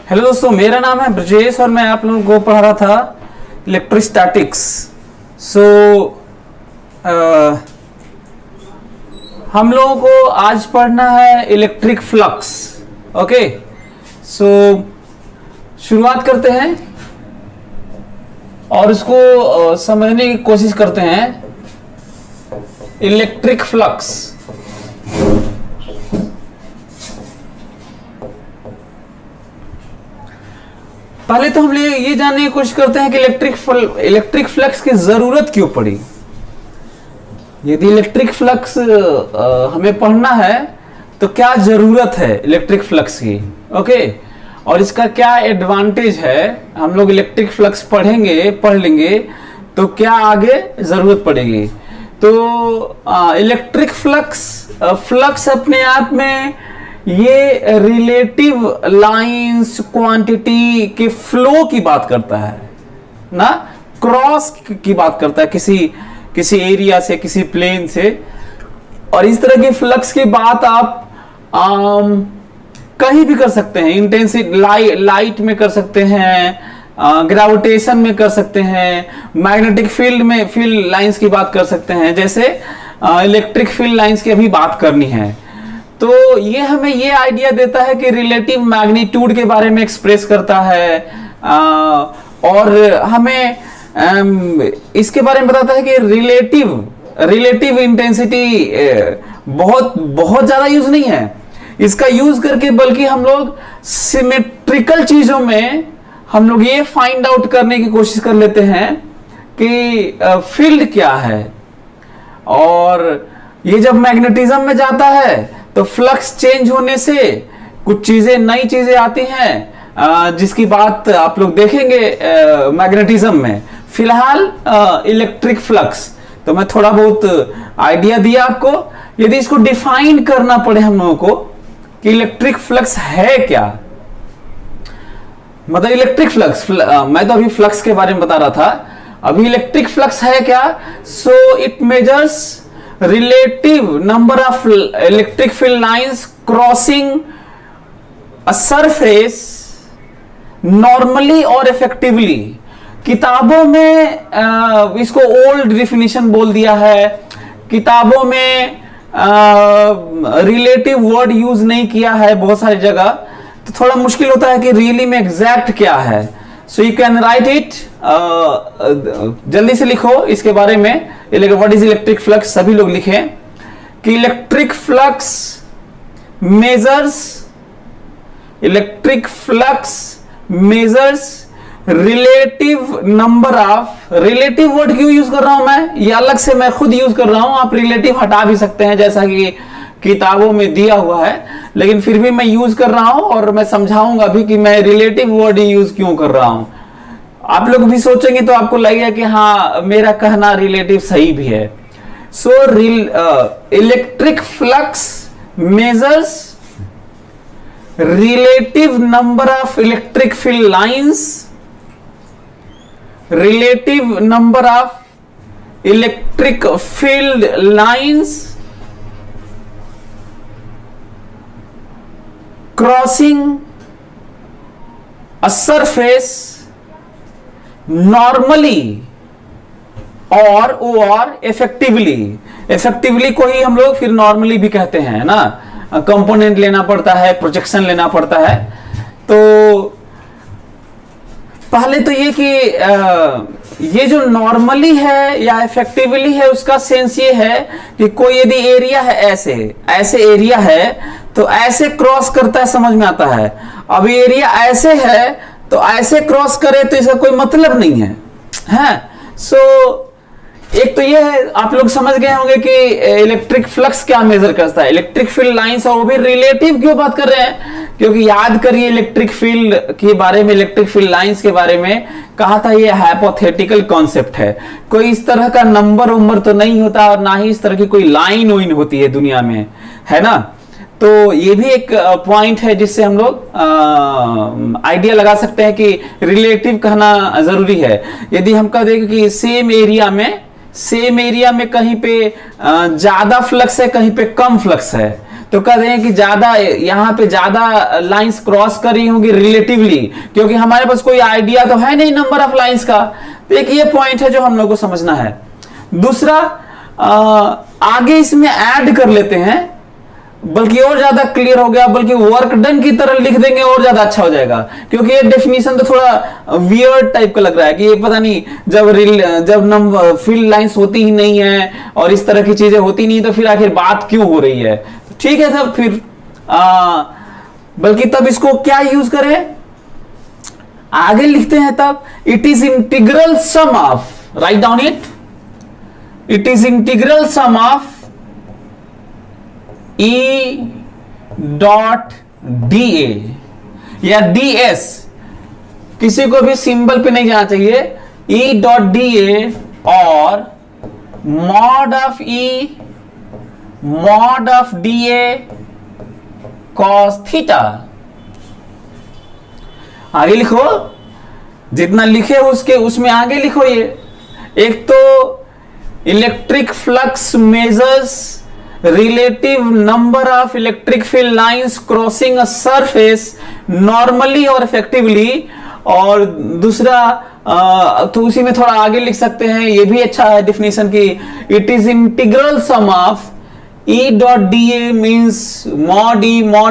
Hello दोस्तों, मेरा नाम है ब्रजेश और मैं आप लोगों को पढ़ा रहा था इलेक्ट्रोस्टैटिक्स। हम लोगों को आज पढ़ना है इलेक्ट्रिक फ्लक्स। ओके, शुरुआत करते हैं और इसको समझने की कोशिश करते हैं। इलेक्ट्रिक फ्लक्स पहले तो हम ये जानने की कोशिश करते हैं कि इलेक्ट्रिक फ्लक्स की जरूरत क्यों पड़ी। यदि इलेक्ट्रिक फ्लक्स हमें पढ़ना है तो क्या जरूरत है इलेक्ट्रिक फ्लक्स की। ओके, और इसका क्या एडवांटेज है। हम लोग इलेक्ट्रिक फ्लक्स पढ़ लेंगे तो क्या आगे जरूरत पड़ेगी। तो इलेक्ट्रिक फ्लक्स अपने आप में ये रिलेटिव लाइंस क्वांटिटी के फ्लो की बात करता है ना, क्रॉस की बात करता है किसी एरिया से, किसी प्लेन से। और इस तरह की फ्लक्स की बात आप कहीं भी कर सकते हैं। इंटेंसिटी लाइट में कर सकते हैं, ग्रेविटेशन में कर सकते हैं, मैग्नेटिक फील्ड लाइंस की बात कर सकते हैं, जैसे इलेक्ट्रिक फील्ड लाइंस की अभी बात करनी है। तो ये हमें ये आइडिया देता है कि रिलेटिव मैग्नीट्यूड के बारे में एक्सप्रेस करता है और हमें इसके बारे में बताता है कि रिलेटिव इंटेंसिटी बहुत ज्यादा यूज नहीं है इसका यूज करके, बल्कि हम लोग सिमेट्रिकल चीजों में हम लोग ये फाइंड आउट करने की कोशिश कर लेते हैं कि फील्ड क्या है। और ये जब मैग्नेटिज्म में जाता है तो फ्लक्स चेंज होने से कुछ नई चीजें आती हैं जिसकी बात आप लोग देखेंगे मैग्नेटिज्म में। फिलहाल इलेक्ट्रिक फ्लक्स तो मैं थोड़ा बहुत आइडिया दिया आपको। यदि इसको डिफाइन करना पड़े हम लोगों को कि इलेक्ट्रिक फ्लक्स है क्या, मतलब इलेक्ट्रिक फ्लक्स मैं तो अभी फ्लक्स के बारे में बता रहा था, अभी इलेक्ट्रिक फ्लक्स है क्या। So it measures relative number of electric field lines crossing a surface normally or effectively। किताबों में इसको ओल्ड डिफिनीशन बोल दिया है, किताबों में रिलेटिव वर्ड यूज नहीं किया है बहुत सारी जगह, तो थोड़ा मुश्किल होता है कि रियली में एग्जैक्ट क्या है। So you can write it, जल्दी से लिखो इसके बारे में। व्हाट इज इलेक्ट्रिक फ्लक्स, सभी लोग लिखें कि electric flux measures relative number of, relative word क्यों यूज कर रहा हूं मैं, ये अलग से मैं खुद यूज कर रहा हूं, आप रिलेटिव हटा भी सकते हैं जैसा कि किताबों में दिया हुआ है, लेकिन फिर भी मैं यूज कर रहा हूं और मैं समझाऊंगा भी कि मैं रिलेटिव वर्ड यूज क्यों कर रहा हूं। आप लोग भी सोचेंगे तो आपको लगेगा कि हाँ मेरा कहना रिलेटिव सही भी है। So electric flux measures relative number of electric field lines, relative number of electric field lines crossing a surface normally or effectively को ही हम लोग फिर normally भी कहते हैं ना, कंपोनेंट लेना पड़ता है, प्रोजेक्शन लेना पड़ता है। तो पहले तो ये कि ये जो नॉर्मली है या इफेक्टिवली है उसका सेंस ये है कि कोई यदि एरिया है, ऐसे एरिया है तो ऐसे क्रॉस करता है, समझ में आता है। अब एरिया ऐसे है तो ऐसे क्रॉस करे तो इसका कोई मतलब नहीं है। सो एक तो ये है, आप लोग समझ गए होंगे कि इलेक्ट्रिक फ्लक्स क्या मेजर करता है, इलेक्ट्रिक फील्ड लाइंस। और वो भी रिलेटिव क्यों बात कर रहे हैं, क्योंकि याद करिए इलेक्ट्रिक फील्ड के बारे में, इलेक्ट्रिक फील्ड लाइंस के बारे में कहा था ये हाइपोथेटिकल कॉन्सेप्ट है। कोई इस तरह का नंबर तो नहीं होता और ना ही इस तरह की कोई लाइन होती है दुनिया में, है ना। तो ये भी एक पॉइंट है जिससे हम लोग आइडिया लगा सकते हैं कि रिलेटिव कहना जरूरी है। यदि हम कह दें कि सेम एरिया में कहीं पे ज्यादा फ्लक्स है, कहीं पे कम फ्लक्स है, तो कह रहे हैं कि ज्यादा यहाँ पे ज्यादा लाइंस क्रॉस कर रही होंगी रिलेटिवली, क्योंकि हमारे पास कोई आइडिया तो है नहीं नंबर ऑफ लाइंस का। तो एक ये पॉइंट है जो हम लोग को समझना है। दूसरा, आगे इसमें ऐड कर लेते हैं, बल्कि और ज्यादा क्लियर हो गया, बल्कि वर्क डन की तरह लिख देंगे और ज्यादा अच्छा हो जाएगा, क्योंकि ये डेफिनेशन तो थोड़ा वियर्ड टाइप का लग रहा है कि ये पता नहीं, जब नंबर फील्ड लाइंस होती ही नहीं है और इस तरह की चीजें होती नहीं तो फिर आखिर बात क्यों हो रही है। तो ठीक है तब फिर बल्कि तब इसको क्या यूज करें, आगे लिखते हैं तब, it is integral sum of, write down it is integral sum of E dot D A या डी एस, किसी को भी सिंबल पे नहीं जाना चाहिए, E डॉट डी ए और mod of d A cos theta. आगे लिखो, जितना लिखे उसमें आगे लिखो। ये एक तो electric flux measures relative number of electric field lines crossing a surface normally or effectively, और दूसरा तो उसी में थोड़ा आगे लिख सकते हैं, ये भी अच्छा है डेफिनेशन की, it is integral sum of E dot D A means mod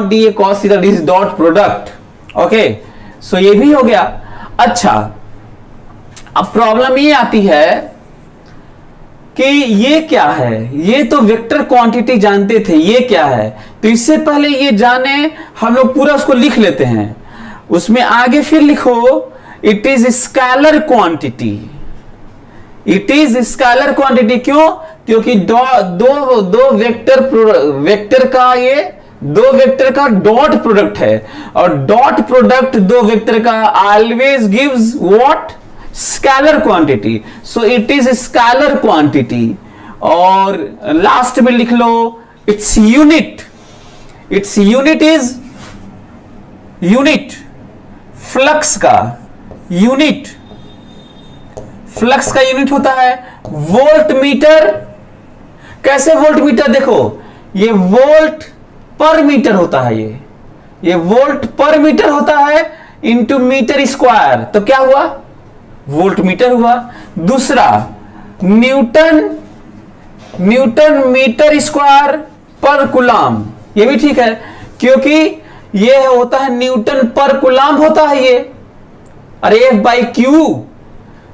D A cos theta, this dot product. Okay, so ये भी हो गया। अच्छा, अब प्रॉब्लम ये आती है कि ये क्या है, ये तो वेक्टर क्वांटिटी जानते थे, ये क्या है, तो इससे पहले ये जाने हम लोग पूरा उसको लिख लेते हैं। उसमें आगे फिर लिखो, it is scalar quantity, it is scalar quantity. क्यों? क्योंकि दो वेक्टर का ये दो वेक्टर का डॉट प्रोडक्ट है, और डॉट प्रोडक्ट दो वेक्टर का always gives what, scalar quantity. So it is scalar quantity. और लास्ट में लिख लो its unit is unit flux का यूनिट, फ्लक्स का यूनिट होता है वोल्ट मीटर। कैसे वोल्ट मीटर? देखो, ये वोल्ट पर मीटर होता है, ये वोल्ट पर मीटर होता है इंटू मीटर स्क्वायर, तो क्या हुआ, वोल्ट मीटर हुआ। दूसरा, न्यूटन मीटर स्क्वायर पर कुलाम, ये भी ठीक है, क्योंकि ये होता है न्यूटन पर कुलाम होता है ये, अरे F बाई क्यू,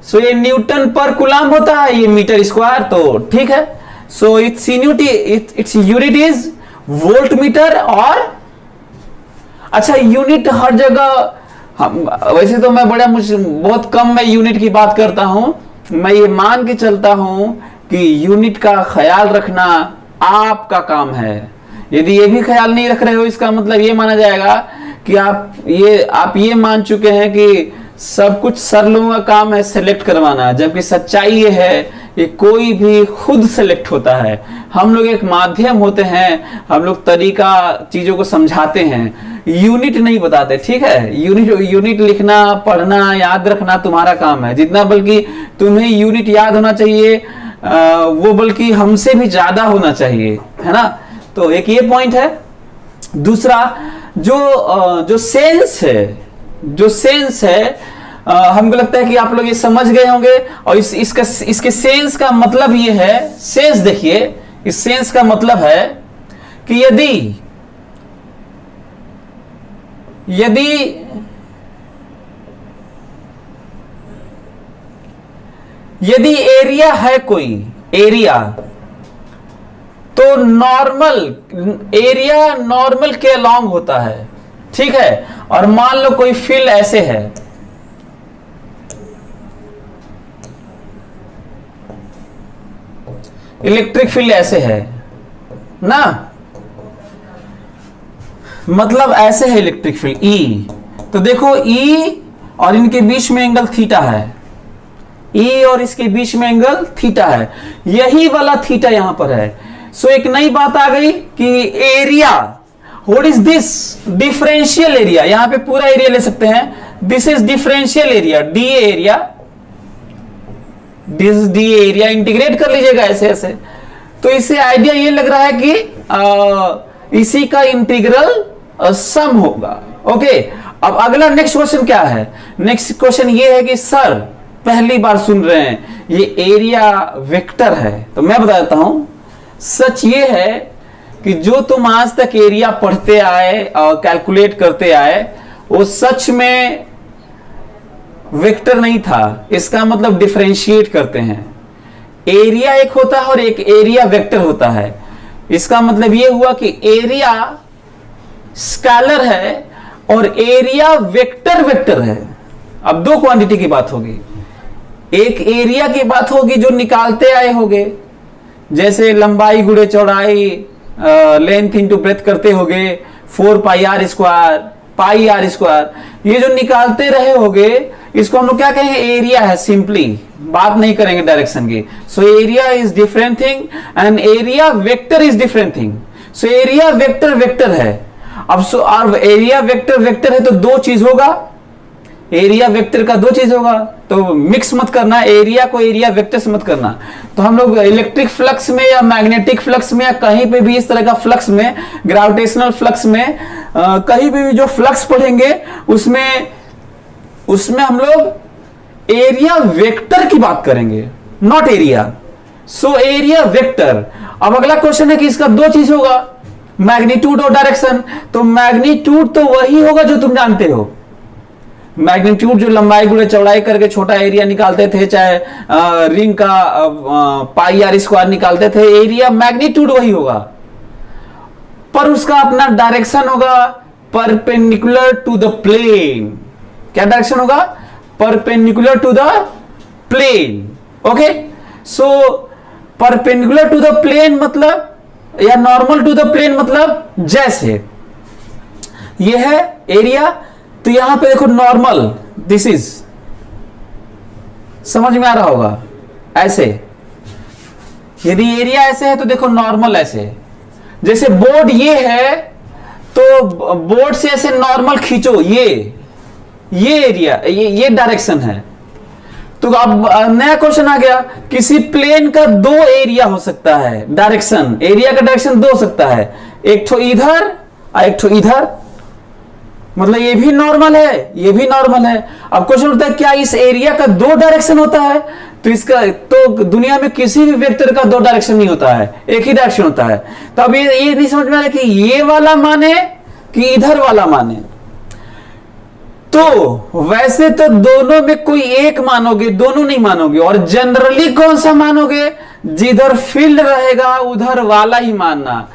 सो ये न्यूटन पर कुलाम होता है, ये मीटर स्क्वायर, तो ठीक है। So it's unit is volt meter. और अच्छा, यूनिट हर जगह वैसे तो मैं बहुत कम मैं यूनिट की बात करता हूं, मैं ये मान के चलता हूं कि यूनिट का ख्याल रखना आपका काम है। यदि ये भी ख्याल नहीं रख रहे हो, इसका मतलब ये माना जाएगा कि आप ये मान चुके हैं कि सब कुछ सर लोगों का काम है सेलेक्ट करवाना, जबकि सच्चाई ये है कि कोई भी खुद सेलेक्ट होता है। हम लोग एक माध्यम होते हैं, हम लोग तरीका चीजों को समझाते हैं, यूनिट नहीं बताते, ठीक है। यूनिट लिखना, पढ़ना, याद रखना तुम्हारा काम है, जितना बल्कि तुम्हें यूनिट याद होना चाहिए वो बल्कि हमसे भी ज्यादा होना चाहिए, है ना। तो एक ये पॉइंट है। दूसरा, जो सेंस है, हमको लगता है कि आप लोग ये समझ गए होंगे, और इसके सेंस का मतलब ये है, सेंस देखिए, इस सेंस का मतलब है कि यदि एरिया है, कोई एरिया, तो एरिया नॉर्मल के अलोंग होता है, ठीक है। और मान लो कोई फील्ड ऐसे है, इलेक्ट्रिक फील्ड ऐसे है ना, मतलब ऐसे है इलेक्ट्रिक फील्ड E, तो देखो E और इनके बीच में एंगल थीटा है, E और इसके बीच में एंगल थीटा है, यही वाला थीटा यहां पर है। सो एक नई बात आ गई कि area, what is this, differential area, यहां पे पूरा एरिया ले सकते हैं, this is differential area, D area, this D area, integrate कर लीजिएगा ऐसे ऐसे। तो इससे आइडिया ये लग रहा है कि इसी का इंटीग्रल सम होगा। ओके, अब अगला नेक्स्ट क्वेश्चन क्या है? नेक्स्ट क्वेश्चन ये है कि सर पहली बार सुन रहे हैं ये एरिया वेक्टर है, तो मैं बता देता हूं सच ये है कि जो तुम आज तक एरिया पढ़ते आए और कैलकुलेट करते आए वो सच में वेक्टर नहीं था। इसका मतलब डिफरेंशिएट करते हैं, एरिया एक होता है और एक एरिया वेक्टर होता है। इसका मतलब यह हुआ कि एरिया स्केलर है और एरिया वेक्टर वेक्टर है। अब दो क्वांटिटी की बात होगी, एक एरिया की बात होगी जो निकालते आए होगे, जैसे लंबाई गुणे चौड़ाई, लेंथ इंटू ब्रेथ करते होगे, 4 pi R square, pi R square, ये जो निकालते रहे होगे इसको हम लोग क्या कहेंगे? एरिया है। सिंपली बात नहीं करेंगे डायरेक्शन की। So area is different thing and area vector is different thing. So area vector vector है। अब एरिया वेक्टर वेक्टर है तो दो चीज होगा, एरिया वेक्टर का दो चीज होगा, तो मिक्स मत करना, एरिया को एरिया वेक्टर से मत करना। तो हम लोग इलेक्ट्रिक फ्लक्स में या मैग्नेटिक फ्लक्स में या कहीं पे भी इस तरह का फ्लक्स में, ग्रेविटेशनल फ्लक्स में, कहीं भी जो फ्लक्स पढ़ेंगे उसमें हम लोग एरिया वेक्टर की बात करेंगे, not area. So area vector. अब अगला क्वेश्चन है कि इसका दो चीज होगा, मैग्नीट्यूड और डायरेक्शन। तो मैग्नीट्यूड तो वही होगा जो तुम जानते हो, मैग्नीट्यूड जो लंबाई गुणे चौड़ाई करके छोटा एरिया निकालते थे, चाहे रिंग का पाई आर स्क्वायर निकालते थे, एरिया मैग्नीट्यूड वही होगा, पर उसका अपना डायरेक्शन होगा परपेंडिकुलर टू द प्लेन। क्या डायरेक्शन होगा? Perpendicular to the plane. Okay, so perpendicular to the plane मतलब या नॉर्मल टू द प्लेन मतलब जैसे ये है एरिया, तो यहां पे देखो नॉर्मल, दिस इज, समझ में आ रहा होगा? ऐसे यदि एरिया ऐसे है तो देखो नॉर्मल ऐसे, जैसे बोर्ड ये है तो बोर्ड से ऐसे नॉर्मल खींचो, ये एरिया, ये डायरेक्शन है। तो अब नया क्वेश्चन आ गया, किसी प्लेन का दो एरिया हो सकता है, डायरेक्शन, एरिया का डायरेक्शन दो हो सकता है, एक तो इधर और एक तो इधर, मतलब ये भी नॉर्मल है, ये भी नॉर्मल है। अब क्वेश्चन होता है क्या इस एरिया का दो डायरेक्शन होता है? तो इसका तो दुनिया में किसी भी वेक्टर का दो डायरेक्शन नहीं होता है, एक ही डायरेक्शन होता है। तो अब ये नहीं समझ में आ रहा कि ये वाला माने कि इधर वाला माने। तो वैसे तो दोनों में कोई एक मानोगे, दोनों नहीं मानोगे, और जनरली कौन सा मानोगे? जिधर फील्ड रहेगा उधर वाला ही मानना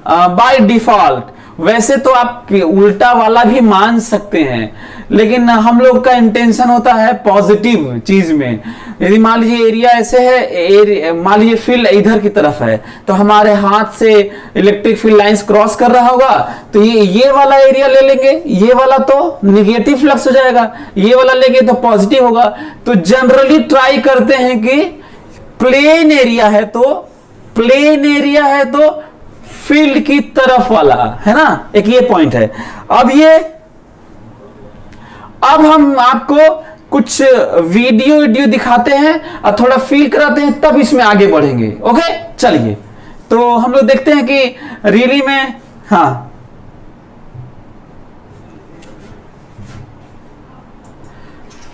बाय डिफॉल्ट। वैसे तो आप उल्टा वाला भी मान सकते हैं, लेकिन हम लोग का इंटेंशन होता है पॉजिटिव चीज में। यदि मान लीजिए एरिया ऐसे है, मान लीजिए फील्ड इधर की तरफ है, तो हमारे हाथ से इलेक्ट्रिक फील्ड लाइंस क्रॉस कर रहा होगा, तो ये वाला एरिया ले लेंगे, ये वाला तो निगेटिव फ्लक्स हो जाएगा, ये वाला लेंगे तो पॉजिटिव होगा। तो जनरली ट्राई करते हैं कि प्लेन एरिया है तो फील्ड की तरफ वाला है ना, एक ये पॉइंट है। अब हम आपको कुछ वीडियो दिखाते हैं और थोड़ा फील कराते हैं, तब इसमें आगे बढ़ेंगे। ओके, चलिए तो हम लोग देखते हैं कि रियली में, हाँ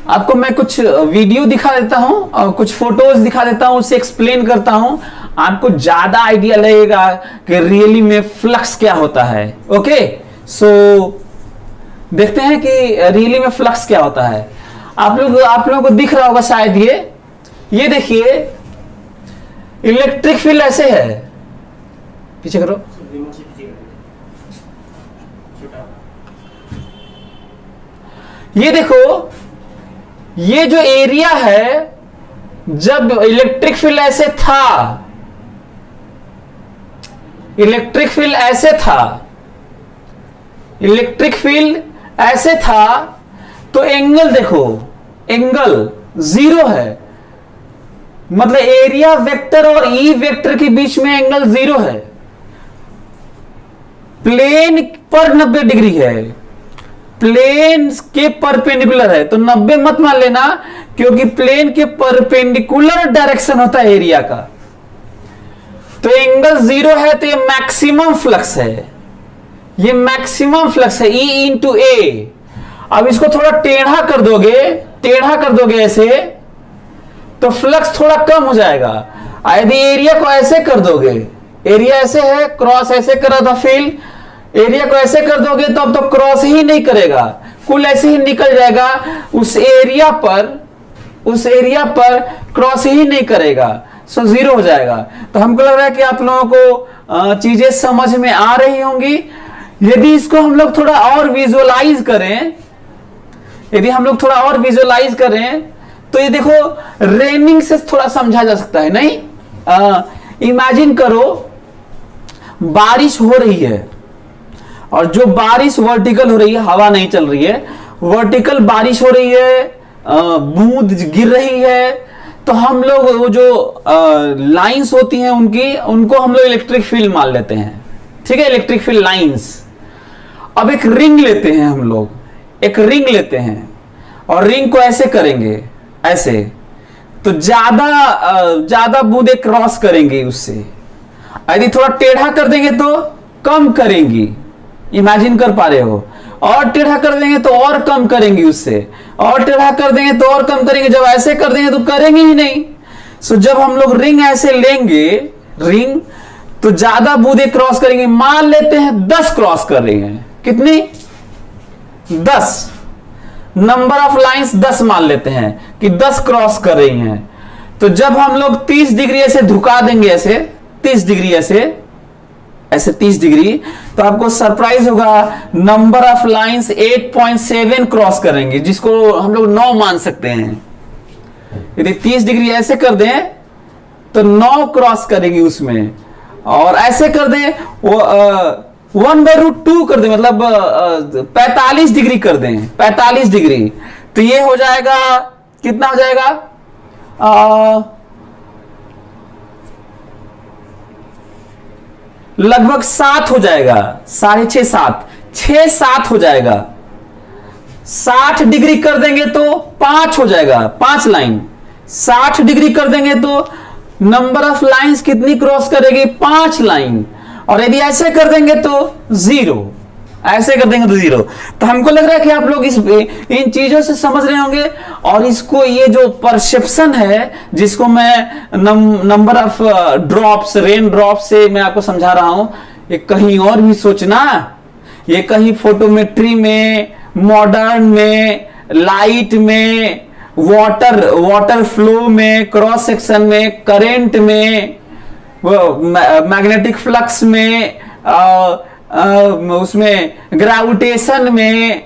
आपको मैं कुछ वीडियो दिखा देता हूं और कुछ फोटोज दिखा देता हूं, उससे एक्सप्लेन करता हूं, आपको ज्यादा आइडिया लगेगा कि रियली में फ्लक्स क्या होता है। ओके, सो देखते हैं कि रियली में फ्लक्स क्या होता है। आप लोगों को दिख रहा होगा शायद, ये देखिए इलेक्ट्रिक फील्ड ऐसे है, पीछे करो, ये देखो, ये जो एरिया है, जब इलेक्ट्रिक फील्ड ऐसे था, इलेक्ट्रिक फील्ड ऐसे था, तो एंगल देखो, एंगल जीरो है, मतलब एरिया वेक्टर और ई वेक्टर के बीच में एंगल जीरो है। प्लेन पर 90 डिग्री है, प्लेन के परपेंडिकुलर है, तो 90 मत मान लेना, क्योंकि प्लेन के परपेंडिकुलर डायरेक्शन होता है एरिया का। तो एंगल जीरो है, तो ये मैक्सिमम फ्लक्स है, ये मैक्सिमम फ्लक्स है, E इंटू ए। अब इसको थोड़ा टेढ़ा कर दोगे, टेढ़ा कर दोगे ऐसे, तो फ्लक्स थोड़ा कम हो जाएगा। यदि एरिया को ऐसे कर दोगे, एरिया ऐसे है, क्रॉस ऐसे कर रहा था फील्ड, एरिया को ऐसे कर दोगे तो अब तो क्रॉस ही नहीं करेगा, कुल ऐसे ही निकल जाएगा, उस एरिया पर क्रॉस ही नहीं करेगा, सो जीरो हो जाएगा। तो हमको लग रहा है कि आप लोगों को चीजें समझ में आ रही होंगी। यदि इसको हम लोग थोड़ा और विजुअलाइज करें, यदि हम लोग थोड़ा और विजुअलाइज करें तो ये देखो रेनिंग से थोड़ा समझा जा सकता है, नहीं? इमेजिन करो बारिश हो रही है, और जो बारिश वर्टिकल हो रही है, हवा नहीं चल रही है, वर्टिकल बारिश हो रही है, बूंद गिर रही है, तो हम लोग वो जो लाइंस होती हैं उनको हम लोग इलेक्ट्रिक फील्ड मान लेते हैं, ठीक है, इलेक्ट्रिक फील्ड लाइंस। अब एक रिंग लेते हैं हम लोग, एक रिंग लेते हैं और रिंग को ऐसे करेंगे, ऐसे, तो ज्यादा बूंदे क्रॉस करेंगी उससे। यदि थोड़ा टेढ़ा कर देंगे तो कम करेंगी, इमेजिन कर पा रहे हो, और टेढ़ा कर देंगे तो और कम करेंगी उससे, और टेढ़ा कर देंगे तो और कम करेंगे, जब ऐसे कर देंगे तो करेंगे ही नहीं। सो जब हम लोग रिंग ऐसे लेंगे, रिंग, तो ज्यादा बूंदे क्रॉस करेंगे। मान लेते हैं 10 क्रॉस कर रही हैं, कितनी? 10, नंबर ऑफ लाइंस 10 मान लेते हैं कि 10 क्रॉस कर रही हैं। तो जब हम लोग 30 डिग्री ऐसे झुका देंगे, ऐसे 30 डिग्री ऐसे 30 डिग्री, तो आपको सरप्राइज होगा, नंबर ऑफ लाइंस 8.7 क्रॉस करेंगे, जिसको हम लोग 9 मान सकते हैं। यदि 30 डिग्री ऐसे कर दें तो 9 क्रॉस करेंगी उसमें, और ऐसे कर दें वो 1/√2 कर दें, मतलब 45 डिग्री कर दें, 45 डिग्री, तो ये हो जाएगा, कितना हो जाएगा? लगभग 7 हो जाएगा, 6.5 7 हो जाएगा। 60 डिग्री कर देंगे तो 5 हो जाएगा, 5 लाइन। 60 डिग्री कर देंगे तो नंबर ऑफ लाइंस कितनी क्रॉस करेगी? 5 लाइन। और यदि ऐसे कर देंगे तो 0, ऐसे कर देंगे तो 0। तो हमको लग रहा है कि आप लोग इन चीजों से समझ रहे होंगे, और इसको, ये जो परसेप्शन है, जिसको मैं number of drops, rain drop से मैं आपको समझा रहा हूं, ये कहीं और भी सोचना, ये कहीं फोटोमेट्री में, मॉडर्न में, लाइट में, वाटर फ्लो में, क्रॉस सेक्शन में, करंट में, मैग्नेटिक फ्लक्स में, उसमें ग्रेविटेशन में,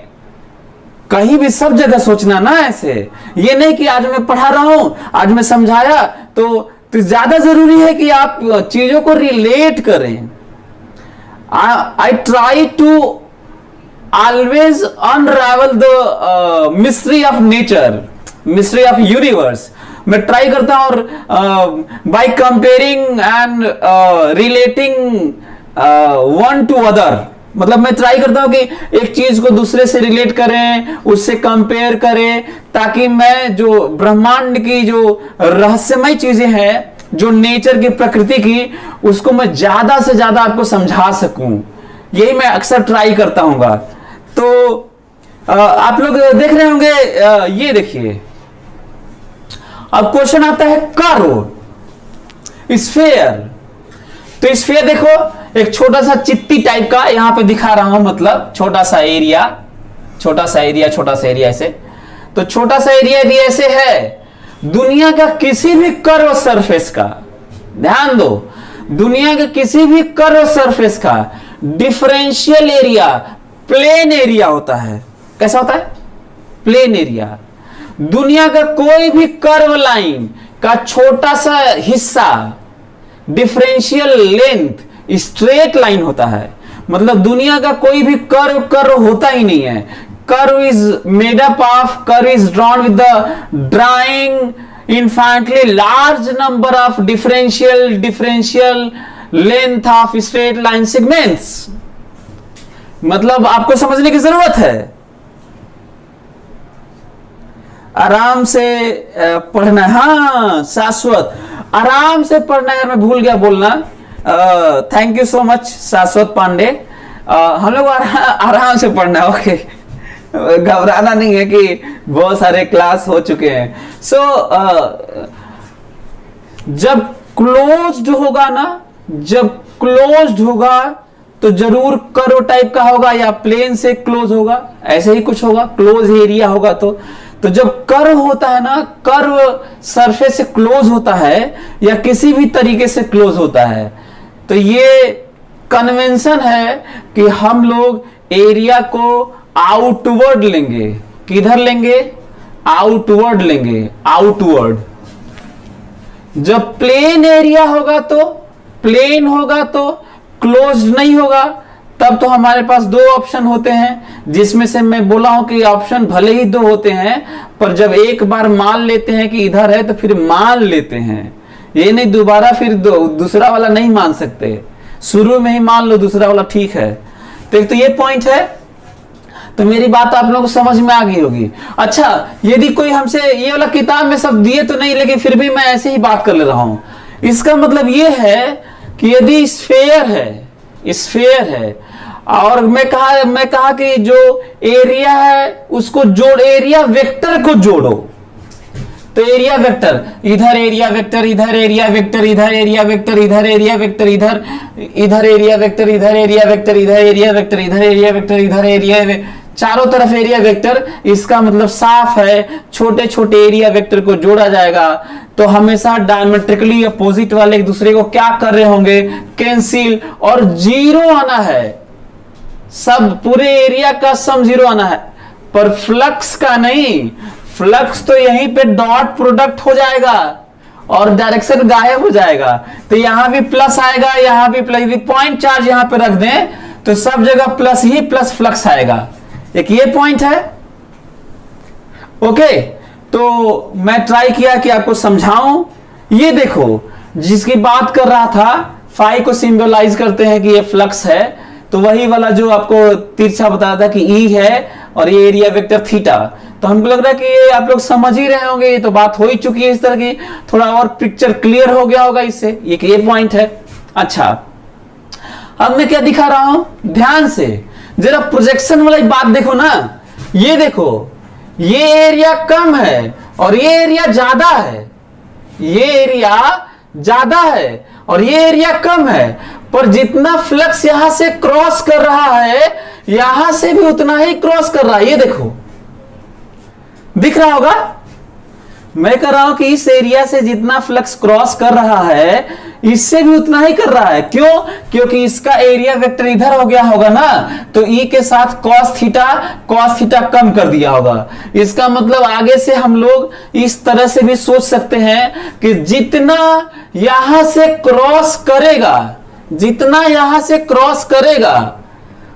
कहीं भी सब जगह सोचना ना ऐसे। ये नहीं कि आज मैं पढ़ा रहा हूं, आज मैं समझाया, तो ज्यादा जरूरी है कि आप चीजों को रिलेट करें। I try to always unravel the mystery of nature, mystery of universe. मैं ट्राई करता हूं, और by comparing and relating one to other, मतलब मैं ट्राई करता हूं कि एक चीज को दूसरे से रिलेट करें, उससे कंपेयर करें, ताकि मैं जो ब्रह्मांड की जो रहस्यमय चीजें हैं, जो नेचर की, प्रकृति की, उसको मैं ज्यादा से ज्यादा आपको समझा सकूं। यही मैं अक्सर ट्राई करता हूं। तो आप लोग देख रहे होंगे, ये देखिए, अब क्वेश्चन आता है कर्व, स्फीयर। तो स्फीयर देखो, एक छोटा सा चित्ती टाइप का यहां पे दिखा रहा हूं, मतलब छोटा सा एरिया, छोटा सा एरिया ऐसे। तो छोटा सा एरिया यदि ऐसे है, दुनिया का किसी भी कर्व सरफेस का, ध्यान दो, दुनिया के किसी भी कर्व सरफेस का डिफरेंशियल एरिया प्लेन एरिया होता है। कैसा होता है? Plain area. दुनिया का कोई भी कर्व लाइन का छोटा सा हिस्सा डिफरेंशियल लेंथ स्ट्रेट लाइन होता है। मतलब दुनिया का कोई भी कर्व होता ही नहीं है। Curve is made up of, curve is drawn with the drawing infinitely large number of differential length of straight line segments। मतलब आपको समझने की जरूरत है, आराम से पढ़ना। हाँ, शाश्वत, आराम से पढ़ना है। मैं भूल गया बोलना, थैंक यू सो मच शाश्वत पांडे। हम लोग आराम से पढ़ना है, ओके, घबराना नहीं है कि बहुत सारे क्लास हो चुके हैं। जब क्लोज्ड होगा ना, जब क्लोज्ड होगा तो जरूर कर्व टाइप का होगा या प्लेन से क्लोज होगा, ऐसे ही कुछ होगा, क्लोज एरिया होगा। तो जब कर्व होता है ना, कर्व सरफेस से क्लोज होता है या किसी भी तरीके से क्लोज होता है, तो ये कन्वेंशन है कि हम लोग एरिया को आउटवर्ड लेंगे। किधर लेंगे? आउटवर्ड लेंगे, आउटवर्ड। जब प्लेन एरिया होगा तो, प्लेन होगा तो क्लोज नहीं होगा, तब तो हमारे पास दो ऑप्शन होते हैं, जिसमें से मैं बोला हूं कि ऑप्शन भले ही दो होते हैं, पर जब एक बार मान लेते हैं कि इधर है तो फिर मान लेते हैं, ये नहीं दोबारा फिर दूसरा वाला नहीं मान सकते, शुरू में ही मान लो दूसरा वाला ठीक है। तो एक तो ये पॉइंट है। तो मेरी बात आप लोगों को समझ में आ गई होगी। अच्छा, यदि कोई हमसे ये वाला किताब में सब दिए तो नहीं, लेकिन फिर भी मैं ऐसे ही बात कर ले रहा हूं, इसका मतलब ये है कि यदि स्फेयर है, स्फेयर है, और मैं कहा कि जो एरिया है उसको जोड़, एरिया वेक्टर को जोड़ो, तो एरिया वेक्टर, इधर एरिया वेक्टर, इधर एरिया वेक्टर, इधर एरिया वेक्टर, इधर एरिया वेक्टर, इधर एरिया वेक्टर, इधर एरिया वेक्टर, इधर एरिया वेक्टर, इधर एरिया वेक्टर, इधर एरिया, चारों तरफ एरिया वेक्टर। इसका मतलब साफ है छोटे छोटे एरिया वेक्टर को जोड़ा जाएगा तो हमेशा डायमेट्रिकली अपोजिट वाले एक दूसरे को क्या कर रहे होंगे? कैंसिल, और जीरो आना है, सब पूरे एरिया का सम जीरो आना है, पर फ्लक्स का नहीं। फ्लक्स तो यहीं पे डॉट प्रोडक्ट हो जाएगा और डायरेक्शन गायब हो जाएगा, तो यहां भी प्लस आएगा, यहां भी प्लस। यदि पॉइंट चार्ज यहां पे रख दें तो सब जगह प्लस ही प्लस फ्लक्स आएगा। एक ये पॉइंट है, ओके। तो मैं ट्राई किया कि आपको समझाऊं। ये देखो, जिसकी बात कर रहा था, फाई को सिंबलाइज करते हैं कि ये फ्लक्स है, तो वही वाला जो आपको तिरछा बताया था कि ई है और ये एरिया वेक्टर थीटा। तो हमको लग रहा है कि ये आप लोग समझ ही रहे होंगे, ये तो बात हो ही चुकी है इस तरह की, थोड़ा और पिक्चर क्लियर हो गया होगा इससे। ये पॉइंट है। अच्छा, अब मैं क्या दिखा रहा हूं, ध्यान से जरा प्रोजेक्शन वाली बात देखो ना। ये देखो, ये एरिया कम है और ये एरिया ज्यादा है, ये एरिया ज्यादा है और ये एरिया कम है, पर जितना फ्लक्स यहां से क्रॉस कर रहा है यहां से भी उतना ही क्रॉस कर रहा है। ये देखो, दिख रहा होगा, मैं कह रहा हूं कि इस एरिया से जितना फ्लक्स क्रॉस कर रहा है इससे भी उतना ही कर रहा है। क्यों? क्योंकि इसका एरिया वेक्टर इधर हो गया होगा ना, तो ई के साथ cos थीटा कम कर दिया होगा। इसका मतलब आगे से हम लोग इस तरह से भी सोच सकते हैं कि जितना यहां से क्रॉस करेगा, जितना यहां से क्रॉस करेगा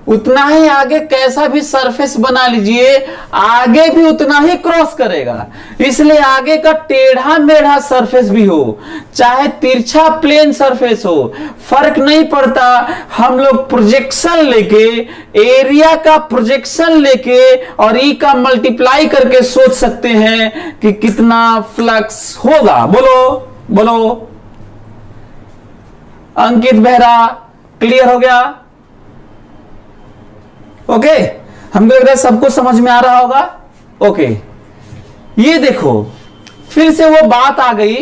उतना ही आगे कैसा भी सरफेस बना लीजिए, आगे भी उतना ही क्रॉस करेगा। इसलिए आगे का टेढ़ा मेढ़ा सरफेस भी हो, चाहे तिरछा प्लेन सरफेस हो, फर्क नहीं पड़ता। हम लोग प्रोजेक्शन लेके, एरिया का प्रोजेक्शन लेके और ई का मल्टीप्लाई करके सोच सकते हैं कि कितना फ्लक्स होगा। बोलो बोलो, अंकित बेहरा, क्लियर हो गया? ओके, हमको लग रहा है सबको समझ में आ रहा होगा। ओके, ये देखो, फिर से वो बात आ गई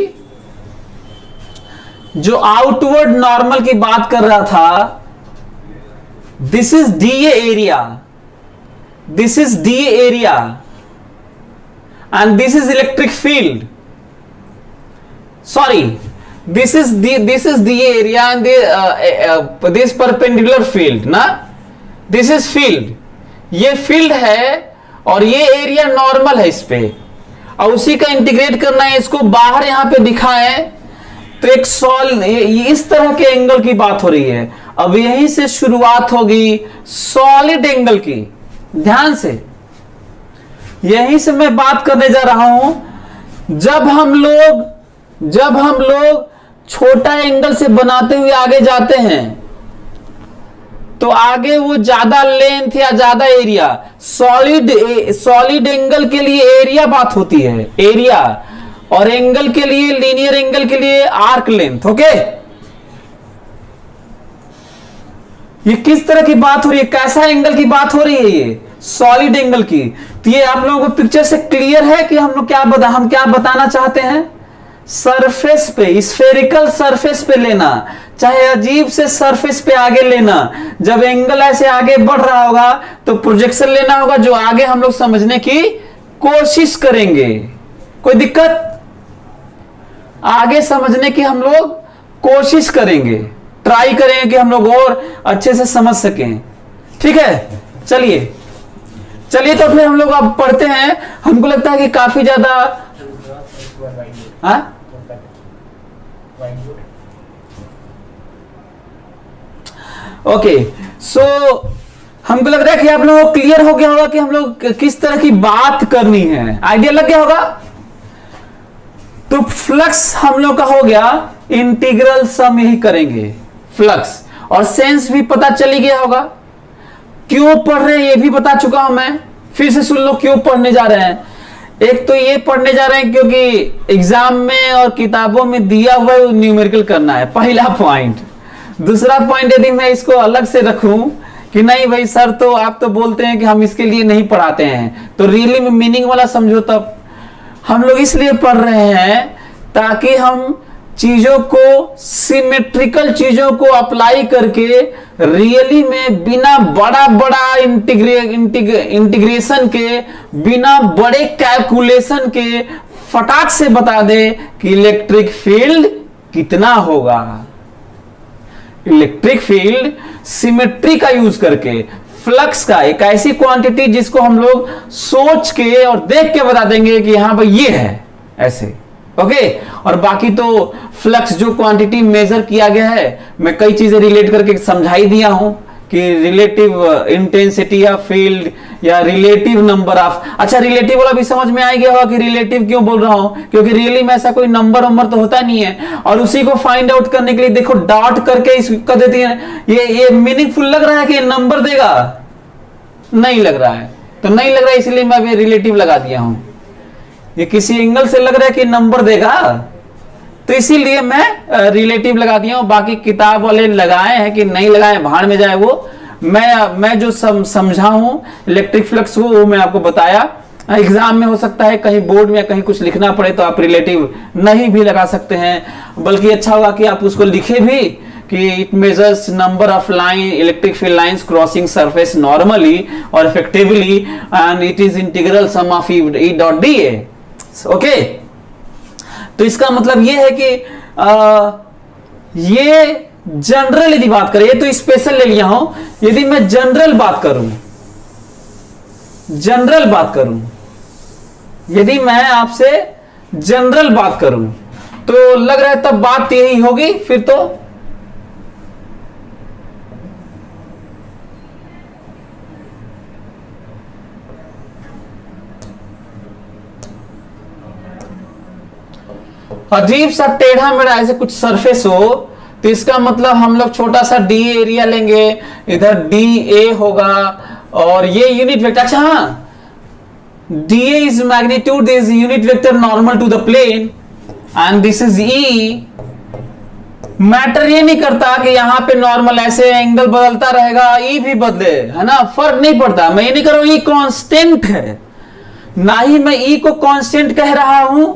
जो आउटवर्ड नॉर्मल की बात कर रहा था। This is DA area, this is DA area and this is electric field, sorry, this is the area and this perpendicular field ना, this is field, ये फील्ड है और ये एरिया नॉर्मल है इस पे, और उसी का इंटीग्रेट करना है। इसको बाहर यहां पे दिखाएं तो एक इस तरह के एंगल की बात हो रही है। अब यहीं से शुरुआत होगी सॉलिड एंगल की, ध्यान से यहीं से मैं बात करने जा रहा हूं। जब हम लोग छोटा एंगल से बनाते हुए आगे जाते हैं तो आगे वो ज्यादा लेंथ या ज्यादा एरिया, सॉलिड एंगल के लिए एरिया बात होती है, एरिया, और एंगल के लिए, लीनियर एंगल के लिए आर्क लेंथ। ओके, ये किस तरह की बात हो रही है, कैसा एंगल की बात हो रही है, ये सॉलिड एंगल की। तो ये आप लोगों को पिक्चर से क्लियर है कि हम क्या बताना चाहते हैं। सरफेस पे, स्फेरिकल सरफेस पे लेना, चाहे अजीब से सरफेस पे आगे लेना। जब एंगल ऐसे आगे बढ़ रहा होगा तो प्रोजेक्शन लेना होगा, जो आगे हम लोग समझने की कोशिश करेंगे। कोई दिक्कत? आगे समझने की हम लोग कोशिश करेंगे, ट्राई करेंगे कि हम लोग और अच्छे से समझ सकें। ठीक है, चलिए तो फिर हम लोग अब पढ़ते हैं। हमको लगता है कि काफी ज्यादा ओके, सो हमको लग रहा है कि आप लोगों को क्लियर हो गया होगा कि हम लोग किस तरह की बात करनी है, आइडिया लग गया होगा। तो फ्लक्स हम लोग का हो गया, इंटीग्रल सम यही करेंगे फ्लक्स, और सेंस भी पता चली गया होगा। क्यों पढ़ रहे हैं ये भी बता चुका हूं मैं, फिर से सुन लो क्यों पढ़ने जा रहे हैं। एक तो ये पढ़ने जा रहे हैं क्योंकि एग्जाम में और किताबों में दिया हुआ है न्यूमेरिकल करना है, पहला पॉइंट। दूसरा पॉइंट यदि मैं इसको अलग से रखूं कि नहीं भाई सर तो आप तो बोलते हैं कि हम इसके लिए नहीं पढ़ाते हैं, तो रियली में मीनिंग वाला समझो। तब हम लोग इसलिए पढ़ रहे हैं ताकि हम चीजों को, सिमेट्रिकल चीजों को अप्लाई करके रियली में बिना बड़ा इंटीग्रेशन के, बिना बड़े कैलकुलेशन के फटाक से बता दे कि इलेक्ट्रिक फील्ड कितना होगा। इलेक्ट्रिक फील्ड सिमेट्री का यूज करके, फ्लक्स का एक ऐसी क्वांटिटी जिसको हम लोग सोच के और देख के बता देंगे कि यहां पर ये है ऐसे। ओके, और बाकी तो फ्लक्स जो क्वांटिटी मेजर किया गया है, मैं कई चीजें रिलेट करके समझा ही दिया हूं कि रिलेटिव इंटेंसिटी ऑफ फील्ड या रिलेटिव नंबर ऑफ, अच्छा रिलेटिव वाला भी समझ में आ गया होगा कि रिलेटिव क्यों बोल रहा हूं, क्योंकि रियली में ऐसा कोई नंबर तो होता नहीं है। और उसी को फाइंड आउट करने के लिए देखो डॉट करके कर देती है। ये मीनिंगफुल लग रहा है कि नंबर देगा, नहीं लग रहा है, तो नहीं लग रहा है इसलिए मैं अभी रिलेटिव लगा दिया हूं। ये किसी एंगल से लग रहा है कि नंबर देगा, तो इसीलिए मैं रिलेटिव लगा दिया हूं। बाकी किताब वाले लगाए हैं कि नहीं लगाए, भाड़ में जाए वो। मैं जो समझा हूं इलेक्ट्रिक फ्लक्स को वो मैं आपको बताया। एग्जाम में हो सकता है कहीं बोर्ड में कहीं कुछ लिखना पड़े तो आप रिलेटिव नहीं भी लगा सकते हैं, बल्कि अच्छा होगा कि आप उसको लिखे भी कि it measures number of line electric field lines crossing surface normally और effectively and it is integral sum of E dot D A. Okay, तो इसका मतलब ये है कि ये जनरल यदि बात करें, ये तो स्पेशल ले लिया हूं। यदि मैं जनरल बात करूं, यदि मैं आपसे जनरल बात करूं तो लग रहा है तब बात यही होगी। फिर तो अजीब सा टेढ़ा मेढ़ा ऐसे कुछ सरफेस हो तो इसका मतलब हम लोग छोटा सा डी एरिया लेंगे, इधर डी ए होगा और ये यूनिट वेक्टर। अच्छा हाँ, D A is magnitude, is unit vector normal to the plane and this is E. Matter ये नहीं करता कि यहां पे नॉर्मल ऐसे एंगल बदलता रहेगा, ई भी बदले, है ना, फर्क नहीं पड़ता। मैं ये नहीं कर रहा हूं ई कांस्टेंट है, ना ही मैं ई को कांस्टेंट कह रहा हूं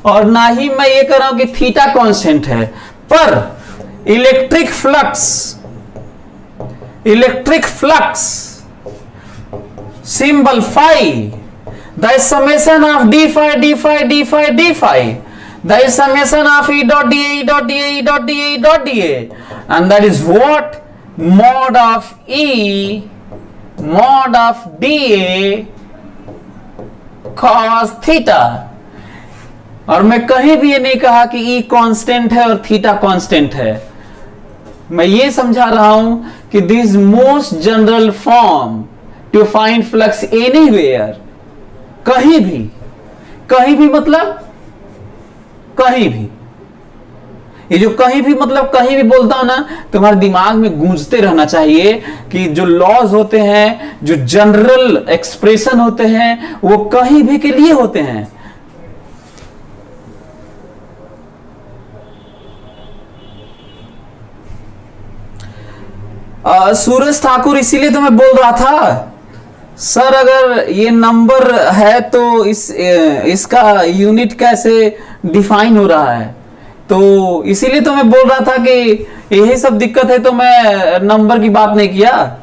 और ना ही मैं ये कह रहा हूं कि थीटा कांस्टेंट है। पर electric flux symbol phi, the summation of d phi d phi d phi d phi, the summation of E dot D A dot D A dot D A dot D A, and that is what mod of E mod of d A cos theta. और मैं कहीं भी ये नहीं कहा कि ई constant है और थीटा कांस्टेंट है। मैं ये समझा रहा हूं कि this most general form to find flux anywhere, कहीं भी मतलब कहीं भी। ये जो कहीं भी मतलब कहीं भी बोलता हूं ना, तुम्हारे दिमाग में गूंजते रहना चाहिए कि जो लॉज होते हैं, जो जनरल एक्सप्रेशन होते हैं, वो कहीं भी के लिए होते हैं। सूरज ठाकुर, इसीलिए तो मैं बोल रहा था सर, अगर ये नंबर है तो इसका यूनिट कैसे डिफाइन हो रहा है, तो इसीलिए तो मैं बोल रहा था कि यही सब दिक्कत है, तो मैं नंबर की बात नहीं किया,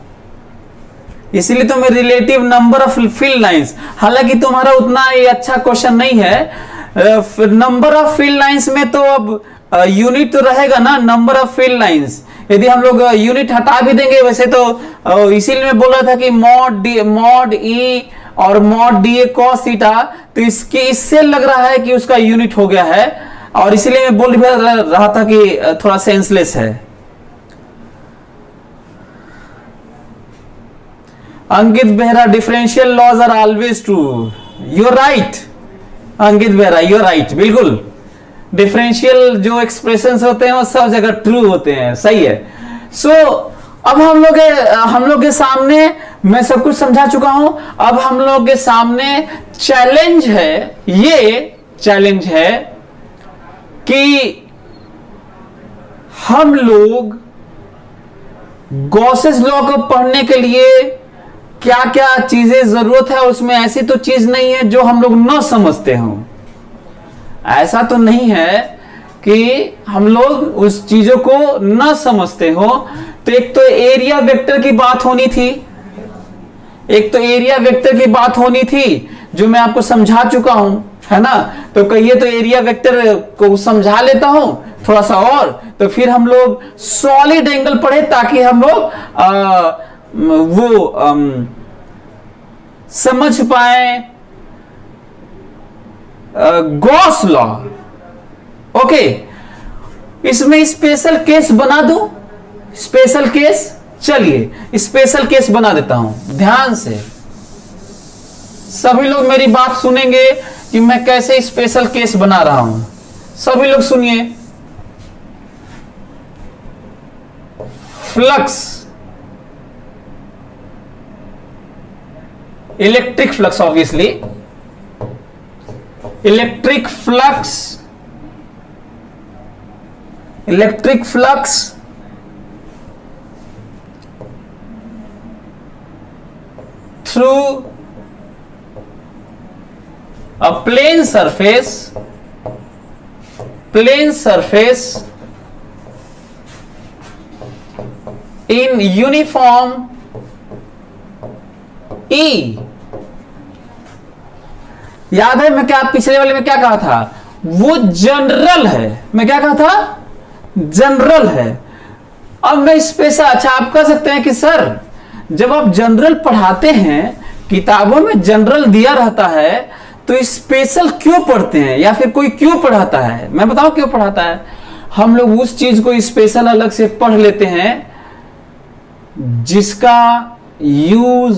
इसीलिए तो मैं relative number of field lines, हालांकि तुम्हारा उतना ये अच्छा क्वेश्चन नहीं है। नंबर ऑफ फील्ड लाइंस में तो अब यूनिट तो रहेगा ना, नंबर ऑफ फील्ड लाइंस, यदि हम लोग यूनिट हटा भी देंगे वैसे तो, इसीलिए मैं बोल रहा था कि मॉड ई और mod D A cos theta, तो इससे लग रहा है कि उसका यूनिट हो गया है, और इसीलिए मैं बोल रहा था कि थोड़ा सेंसलेस है। Ankit Behera, differential laws are always true, you are right Ankit Behera, you are right, बिल्कुल डिफरेंशियल जो एक्सप्रेशंस होते हैं वो सब जगह ट्रू होते हैं, सही है। सो अब हम लोग के सामने मैं सब कुछ समझा चुका हूं, अब हम लोग के सामने चैलेंज है, ये चैलेंज है कि हम लोग गॉसेस लॉ को पढ़ने के लिए क्या क्या चीजें जरूरत है, उसमें ऐसी तो चीज नहीं है जो हम लोग न समझते हो, ऐसा तो नहीं है कि हम लोग उस चीजों को न समझते हो। तो एक तो एरिया वेक्टर की बात होनी थी, एक तो एरिया वेक्टर की बात होनी थी जो मैं आपको समझा चुका हूं, है ना। तो कहिए तो एरिया वेक्टर को समझा लेता हूं थोड़ा सा और, तो फिर हम लोग सॉलिड एंगल पढ़े ताकि हम लोग समझ पाए गॉस लॉ। ओके, इसमें स्पेशल केस बना दो, स्पेशल केस, चलिए स्पेशल केस बना देता हूं, ध्यान से सभी लोग मेरी बात सुनेंगे कि मैं कैसे स्पेशल केस बना रहा हूं, सभी लोग सुनिए। Flux, electric flux, obviously electric flux through a plane surface in uniform E। याद है मैं क्या पिछले वाले में क्या कहा था, वो जनरल है, मैं क्या कहा था, जनरल है। अब मैं स्पेशल, अच्छा आप कह सकते हैं कि सर जब आप जनरल पढ़ाते हैं, किताबों में जनरल दिया रहता है, तो स्पेशल क्यों पढ़ते हैं, या फिर कोई क्यों पढ़ाता है, मैं बताऊं क्यों पढ़ाता है। हम लोग उस चीज को स्पेशल अलग से पढ़ लेते हैं जिसका यूज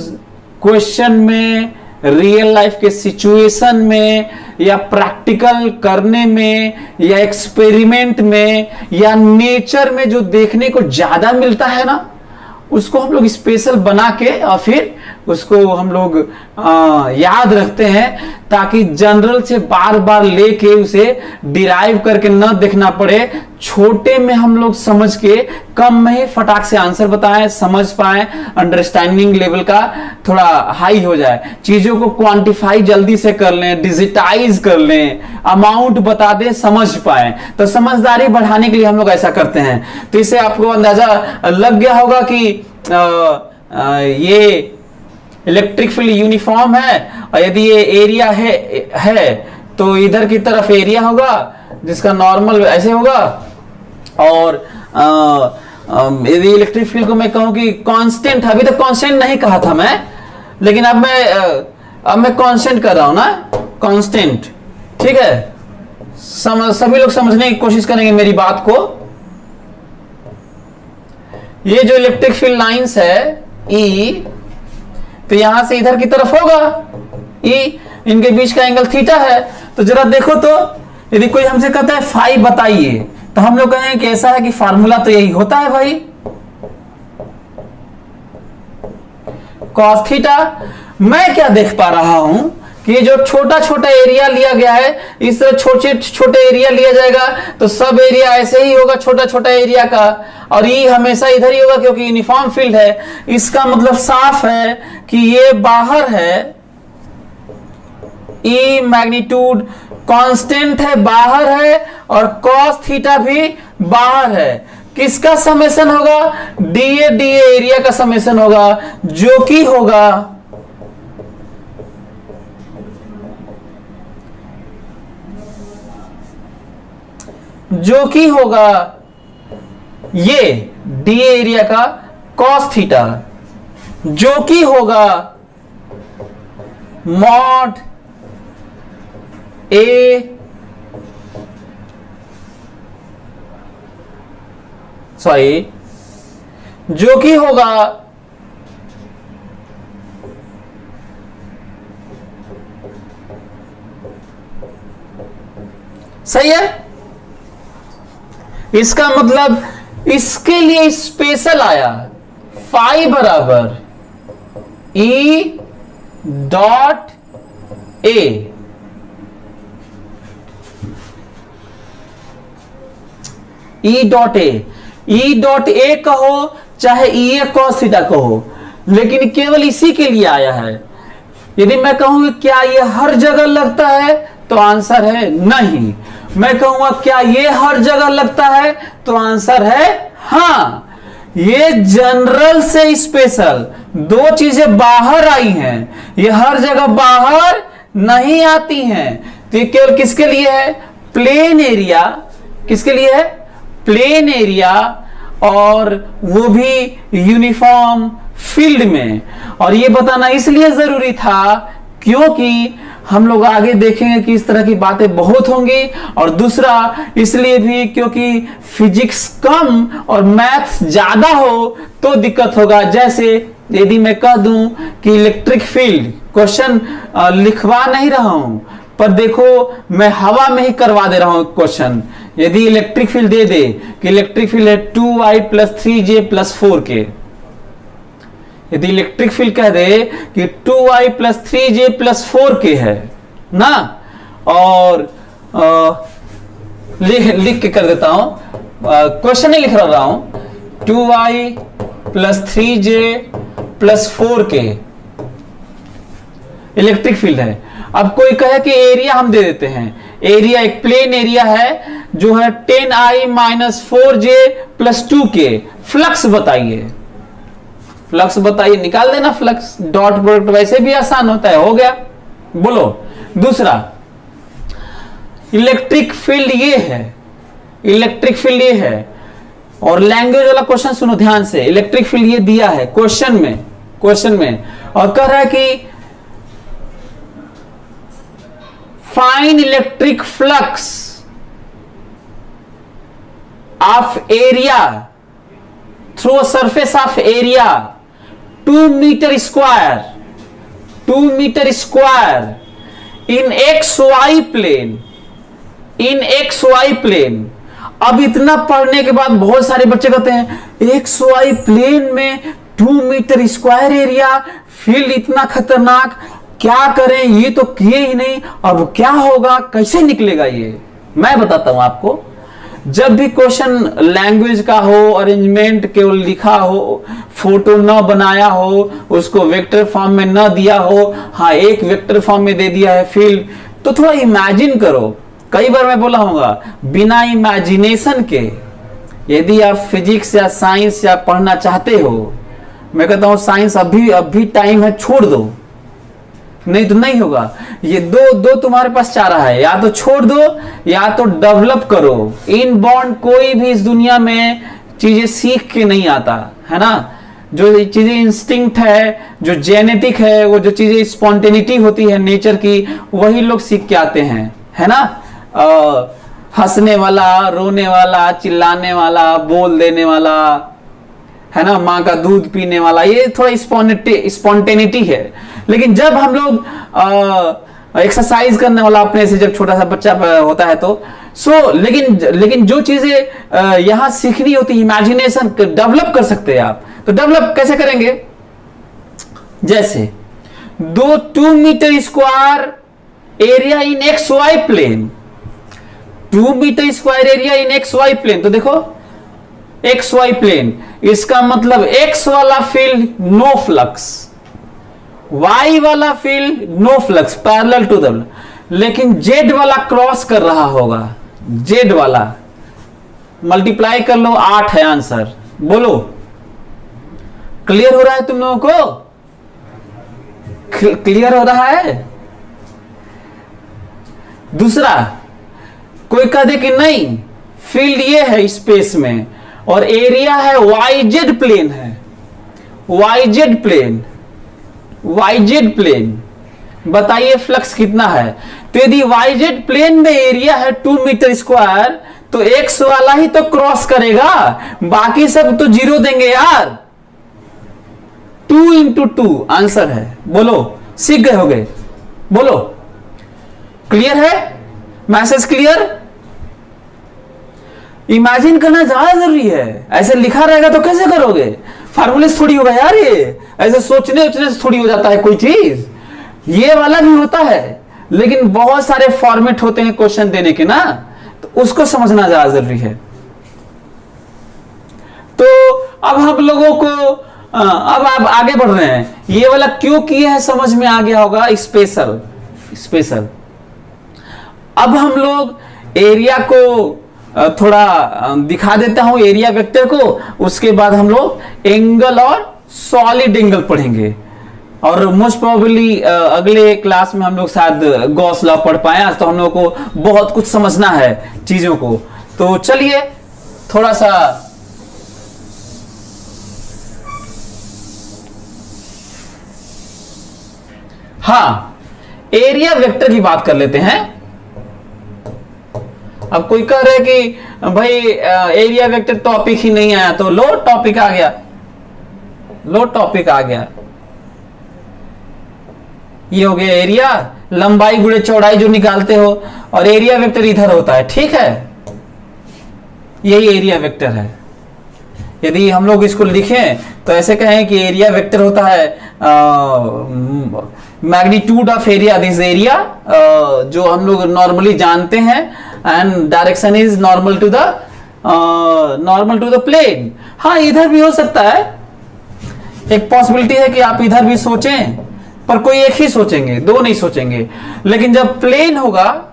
क्वेश्चन में, रियल लाइफ के सिचुएशन में, या प्रैक्टिकल करने में, या एक्सपेरिमेंट में, या नेचर में जो देखने को ज्यादा मिलता है ना, उसको हम लोग स्पेशल बना के और फिर उसको हम लोग याद रखते हैं, ताकि जनरल से बार बार लेके उसे डिराइव करके न देखना पड़े, छोटे में हम लोग समझ के कम में ही फटाक से आंसर बताएं, समझ पाए, अंडरस्टैंडिंग लेवल का थोड़ा हाई हो जाए, चीजों को क्वांटिफाई जल्दी से कर लें, डिजिटाइज कर लें, अमाउंट बता दें, समझ पाए। तो समझदारी बढ़ाने के लिए हम लोग ऐसा करते हैं। तो इससे आपको अंदाजा लग गया होगा कि ये इलेक्ट्रिक फील्ड यूनिफॉर्म है, और यदि ये एरिया है तो इधर की तरफ एरिया होगा जिसका नॉर्मल ऐसे होगा, और यदि इलेक्ट्रिक फील्ड को मैं कहूं कि कांस्टेंट, अभी तक कांस्टेंट नहीं कहा था मैं, लेकिन अब मैं कांस्टेंट कर रहा हूं ना, कांस्टेंट, ठीक है। सभी लोग समझने की कोशिश करेंगे मेरी बात को। ये जो इलेक्ट्रिक फील्ड लाइंस है E, तो यहां से इधर की तरफ होगा E, इनके बीच का एंगल थीटा है। तो जरा देखो तो, यदि कोई हमसे कहता है फाई बताइए, तो हम लोग कहें कि ऐसा है कि फार्मूला तो यही होता है भाई, कॉस थीटा। मैं क्या देख पा रहा हूं कि ये जो छोटा छोटा एरिया लिया गया है, इस तरह छोटे छोटे एरिया लिया जाएगा तो सब एरिया ऐसे ही होगा छोटा छोटा एरिया का, और ई हमेशा इधर ही होगा क्योंकि यूनिफॉर्म फील्ड है। इसका मतलब साफ है कि ये बाहर है, ई मैग्नीट्यूड कांस्टेंट है, बाहर है, और कॉस थीटा भी बाहर है। किसका समेशन होगा? डीए एरिया का समेशन होगा, जो कि होगा ये डी एरिया का कॉस थीटा, जो कि होगा मॉड ए जो कि होगा सही है। इसका मतलब इसके लिए स्पेशल आया, फाई बराबर E dot A, E dot A कहो चाहे ई ए कॉस थीटा कहो, लेकिन केवल इसी के लिए आया है। यदि मैं कहूं क्या ये हर जगह लगता है तो आंसर है नहीं। मैं कहूंगा क्या ये हर जगह लगता है तो आंसर है हां। ये जनरल से स्पेशल दो चीजें बाहर आई हैं, ये हर जगह बाहर नहीं आती हैं। तो ये केवल किसके लिए है? Plain area. किसके लिए है? प्लेन एरिया, और वो भी यूनिफॉर्म फील्ड में। और ये बताना इसलिए जरूरी था क्योंकि हम लोग आगे देखेंगे कि इस तरह की बातें बहुत होंगी, और दूसरा इसलिए भी क्योंकि फिजिक्स कम और मैथ्स ज्यादा हो तो दिक्कत होगा। जैसे यदि मैं कह दूं कि इलेक्ट्रिक फील्ड, क्वेश्चन लिखवा नहीं रहा हूं पर देखो मैं हवा में ही करवा दे रहा हूं क्वेश्चन। यदि इलेक्ट्रिक फील्ड दे दे कि इलेक्ट्रिक फील्ड है 2i + 3j + 4k, यदि इलेक्ट्रिक फील्ड कह दे कि 2i + 3j + 4k है ना, और लिख के कर देता हूं, क्वेश्चन नहीं लिख रहा हूं, 2i + 3j + 4k electric field है। अब कोई कहे कि एरिया हम दे देते हैं, एरिया एक प्लेन एरिया है जो है 10i - 4j + 2k। फ्लक्स बताइए, फ्लक्स बताइए, निकाल देना फ्लक्स, डॉट प्रोडक्ट वैसे भी आसान होता है, हो गया। बोलो दूसरा, इलेक्ट्रिक फील्ड ये है, इलेक्ट्रिक फील्ड ये है, और लैंग्वेज वाला क्वेश्चन सुनो ध्यान से। इलेक्ट्रिक फील्ड ये दिया है क्वेश्चन में, और कह रहा है कि find electric flux of area through surface of area 2 metre square in XY plane, अब इतना पढ़ने के बाद बहुत सारे बच्चे कहते हैं XY प्लेन में 2 मीटर स्क्वायर एरिया, फील्ड इतना खतरनाक, क्या करें, ये तो किए ही नहीं, अब क्या होगा, कैसे निकलेगा ये। मैं बताता हूं आपको। जब भी क्वेश्चन लैंग्वेज का हो, अरेंजमेंट केवल लिखा हो, फोटो न बनाया हो, उसको वेक्टर फॉर्म में न दिया हो, हाँ एक वेक्टर फॉर्म में दे दिया है फील्ड, तो थोड़ा इमेजिन करो। कई बार मैं बोला होगा बिना इमेजिनेशन के यदि आप फिजिक्स या साइंस या पढ़ना चाहते हो, मैं कहता हूं साइंस अभी टाइम है, छोड़ दो, नहीं तो नहीं होगा। ये दो तुम्हारे पास चारा है, या तो छोड़ दो या तो डेवलप करो। इनबॉर्न कोई भी इस दुनिया में चीजें सीख के नहीं आता है ना। जो चीजें इंस्टिंक्ट है, जो जेनेटिक है, वो जो चीजें स्पॉन्टेनिटी होती है नेचर की, वही लोग सीख के आते हैं, है ना। हंसने वाला, रोने वाला, चिल्लाने वाला, बोल देने वाला, है ना, माँ का दूध पीने वाला, ये थोड़ा स्पॉन्टेनिटी है। लेकिन जब हम लोग एक्सरसाइज करने वाला, अपने से जब छोटा सा बच्चा होता है तो लेकिन जो चीजें यहां सीखनी होती, इमेजिनेशन डेवलप कर सकते हैं आप। तो डेवलप कैसे करेंगे? जैसे 2 metre square area in XY plane, 2 metre square area in XY plane. तो देखो एक्स वाई प्लेन, इसका मतलब एक्स वाला फील्ड नो फ्लक्स, वाई वाला field no flux parallel to the, लेकिन जेड वाला क्रॉस कर रहा होगा, जेड वाला मल्टीप्लाई कर लो, 8 है आंसर। बोलो क्लियर हो रहा है तुम लोगों को? क्लियर हो रहा है? दूसरा, कोई कह दे कि नहीं फील्ड ये है स्पेस में और एरिया है वाई जेड प्लेन है, Y Z plane, Y Z plane, बताइए फ्लक्स कितना है? तो यदि वाई जेड प्लेन में एरिया है 2 मीटर स्क्वायर, तो एक्स वाला ही तो क्रॉस करेगा, बाकी सब तो जीरो देंगे यार। 2 इंटू 2 आंसर है। बोलो सीख गए होगे? बोलो क्लियर है? Message clear? इमेजिन करना ज्यादा जरूरी है, ऐसे लिखा रहेगा तो कैसे करोगे? फार्मूले थोड़ी होगा यार, ये ऐसे सोचने से थोड़ी हो जाता है कोई चीज, ये वाला भी होता है, लेकिन बहुत सारे फॉर्मेट होते हैं क्वेश्चन देने के ना, तो उसको समझना ज्यादा जरूरी है। तो अब हम लोगों को अब आप आगे बढ़ रहे हैं, ये वाला क्यों किए हैं समझ में आ गया होगा, स्पेशल स्पेशल। अब हम लोग एरिया को थोड़ा दिखा देता हूं, एरिया वेक्टर को, उसके बाद हम लोग एंगल और सॉलिड एंगल पढ़ेंगे, और मोस्ट प्रोबेबली अगले क्लास में हम लोग शायद गॉस लॉ पढ़ पाए। आज तो हम लोग को बहुत कुछ समझना है चीजों को, तो चलिए थोड़ा सा हाँ एरिया वेक्टर की बात कर लेते हैं। अब कोई कह रहे कि भाई एरिया वेक्टर टॉपिक ही नहीं आया, तो लो टॉपिक आ गया, लो टॉपिक आ गया। ये हो गया एरिया, लंबाई गुणे चौड़ाई जो निकालते हो, और एरिया वेक्टर इधर होता है, ठीक है, यही एरिया वेक्टर है। यदि हम लोग इसको लिखें तो ऐसे कहें कि एरिया वेक्टर होता है magnitude of area, this area जो हम लोग नॉर्मली जानते हैं, and direction is normal to the plane. हाँ इधर भी हो सकता है, एक पॉसिबिलिटी है कि आप इधर भी सोचें, पर कोई एक ही सोचेंगे, दो नहीं सोचेंगे। लेकिन जब प्लेन होगा,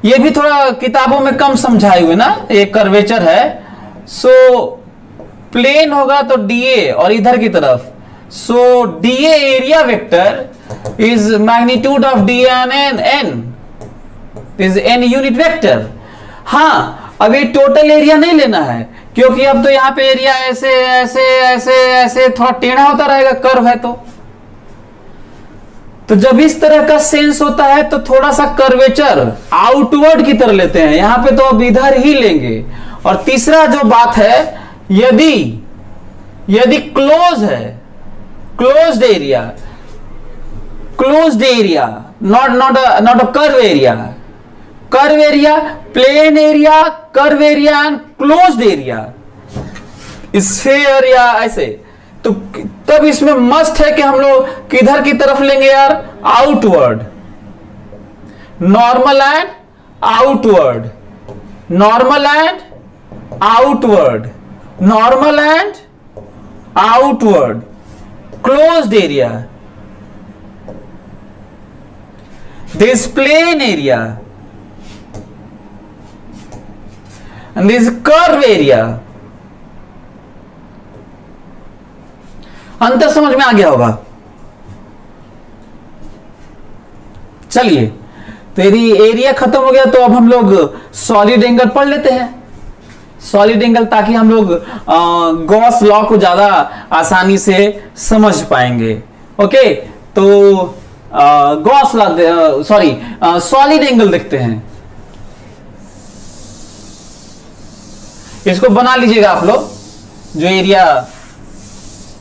ये भी थोड़ा किताबों में कम समझाए हुए ना, ये कर्वेचर है, सो प्लेन होगा तो डीए और इधर की तरफ, so DA area vector is magnitude of D N N is an unit vector. हाँ अब ये टोटल एरिया नहीं लेना है, क्योंकि अब तो यहां पे एरिया ऐसे ऐसे ऐसे ऐसे थोड़ा टेढ़ा होता रहेगा, कर्व है तो जब इस तरह का सेंस होता है तो थोड़ा सा कर्वेचर आउटवर्ड की तरह लेते हैं, यहां पे तो अब इधर ही लेंगे। और तीसरा जो बात है, यदि क्लोज है, closed area not a curve area, curve area, plain area, curve area and closed area, sphere या ऐसे, तो तब इसमें मस्ट है कि हम लोग किधर की तरफ लेंगे यार, outward, normal and outward, normal and outward, normal and outward, closed area, this plain area and this curve area। अंतर समझ में आ गया होगा? चलिए, तो यदि एरिया खत्म हो गया तो अब हम लोग सॉलिड एंगल पढ़ लेते हैं, सॉलिड एंगल, ताकि हम लोग गॉस लॉ को ज्यादा आसानी से समझ पाएंगे। ओके, तो Gauss law sorry solid angle देखते हैं। इसको बना लीजिएगा आप लोग, जो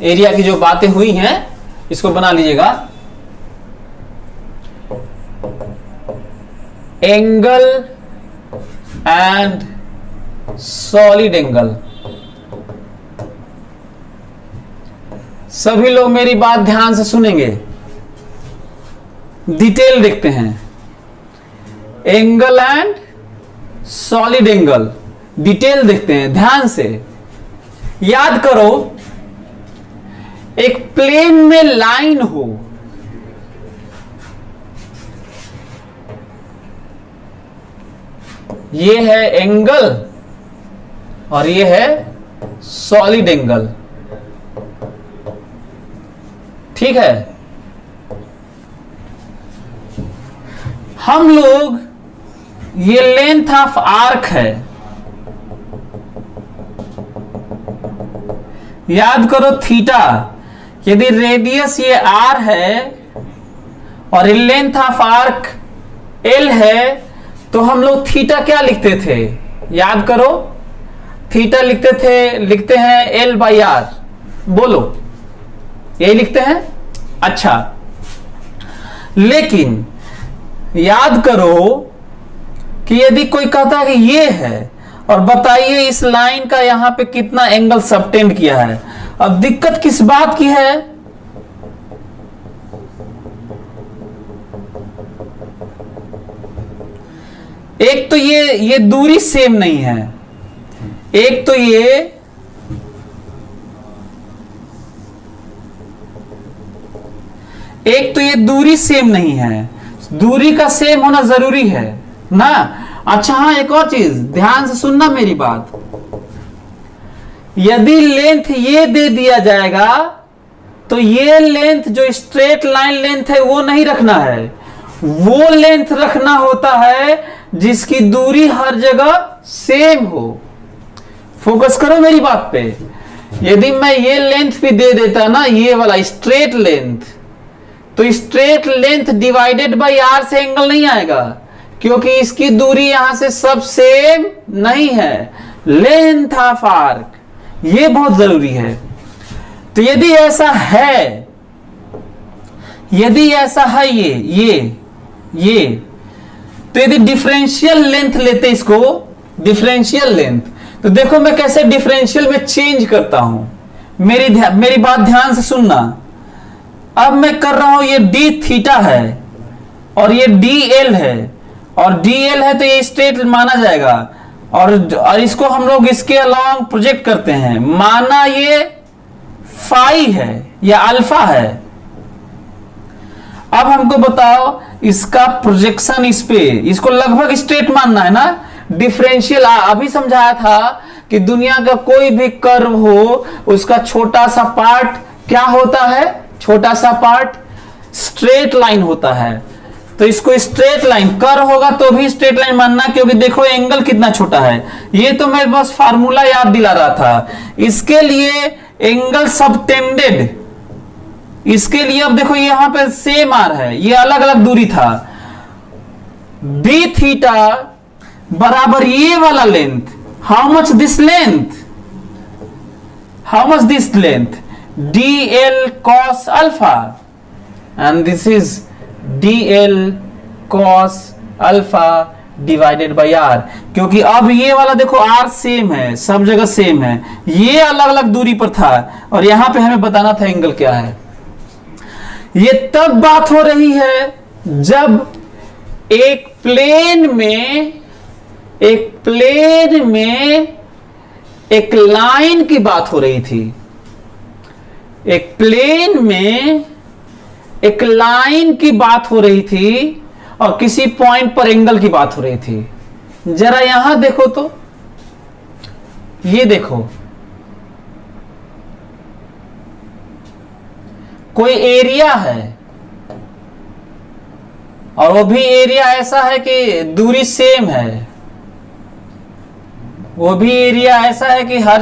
एरिया की जो बातें हुई हैं इसको बना लीजिएगा। एंगल एंड सॉलिड एंगल, सभी लोग मेरी बात ध्यान से सुनेंगे, डिटेल देखते हैं। Angle and solid angle, detail देखते हैं ध्यान से। याद करो, एक प्लेन में लाइन हो, ये है एंगल और ये है सॉलिड एंगल, ठीक है। हम लोग, ये लेंथ ऑफ आर्क है, याद करो थीटा, यदि रेडियस ये आर है और लेंथ ऑफ आर्क एल है, तो हम लोग थीटा क्या लिखते थे, याद करो, थीटा लिखते हैं एल बाई आर, बोलो यही लिखते हैं। अच्छा, लेकिन याद करो कि यदि कोई कहता है कि ये है और बताइए इस लाइन का यहां पे कितना एंगल सबटेंड किया है, अब दिक्कत किस बात की है, एक तो ये दूरी सेम नहीं है, एक तो ये दूरी सेम नहीं है, दूरी का सेम होना जरूरी है ना। अच्छा हाँ, एक और चीज ध्यान से सुनना मेरी बात, यदि लेंथ ये दे दिया जाएगा तो ये लेंथ जो स्ट्रेट लाइन लेंथ है वो नहीं रखना है, वो लेंथ रखना होता है जिसकी दूरी हर जगह सेम हो। फोकस करो मेरी बात पे, यदि मैं ये लेंथ भी दे देता ना, ये वाला स्ट्रेट लेंथ, तो straight length divided by R से एंगल नहीं आएगा, क्योंकि इसकी दूरी यहां से सब सेम नहीं है। लेंथ ऑफ आर्क, ये बहुत जरूरी है। तो यदि ऐसा है, ये तो यदि डिफरेंशियल लेंथ लेते इसको, डिफरेंशियल लेंथ, तो देखो मैं कैसे डिफरेंशियल में चेंज करता हूं, मेरी बात ध्यान से सुनना। अब मैं कर रहा हूं, ये डी थीटा है और ये डी एल है, और डी एल है तो ये स्ट्रेट माना जाएगा, और इसको हम लोग इसके अलॉन्ग प्रोजेक्ट करते हैं, माना ये फाई है या अल्फा है। अब हमको बताओ इसका प्रोजेक्शन इस पे, इसको लगभग स्ट्रेट मानना है ना। डिफरेंशियल अभी समझाया था कि दुनिया का कोई भी कर्व हो, उसका छोटा सा पार्ट क्या होता है, छोटा सा पार्ट स्ट्रेट लाइन होता है। तो इसको स्ट्रेट लाइन, कर्व होगा तो भी स्ट्रेट लाइन मानना, क्योंकि देखो एंगल कितना छोटा है। ये तो मैं बस फार्मूला याद दिला रहा था। इसके लिए एंगल सबटेंडेड, इसके लिए अब देखो यहां पे सेम आर है, ये अलग अलग दूरी था। डी थीटा बराबर ये वाला length, how much this length, d l cos alpha, and this is d l cos alpha divided by R, क्योंकि अब ये वाला देखो आर सेम है, सब जगह सेम है, ये अलग अलग दूरी पर था, और यहां पे हमें बताना था एंगल क्या है। ये तब बात हो रही है जब एक प्लेन में एक लाइन की बात हो रही थी, एक प्लेन में एक लाइन की बात हो रही थी और किसी पॉइंट पर एंगल की बात हो रही थी। जरा यहां देखो तो, ये देखो कोई एरिया है, और वो भी एरिया ऐसा है कि दूरी सेम है, वो भी एरिया ऐसा है कि हर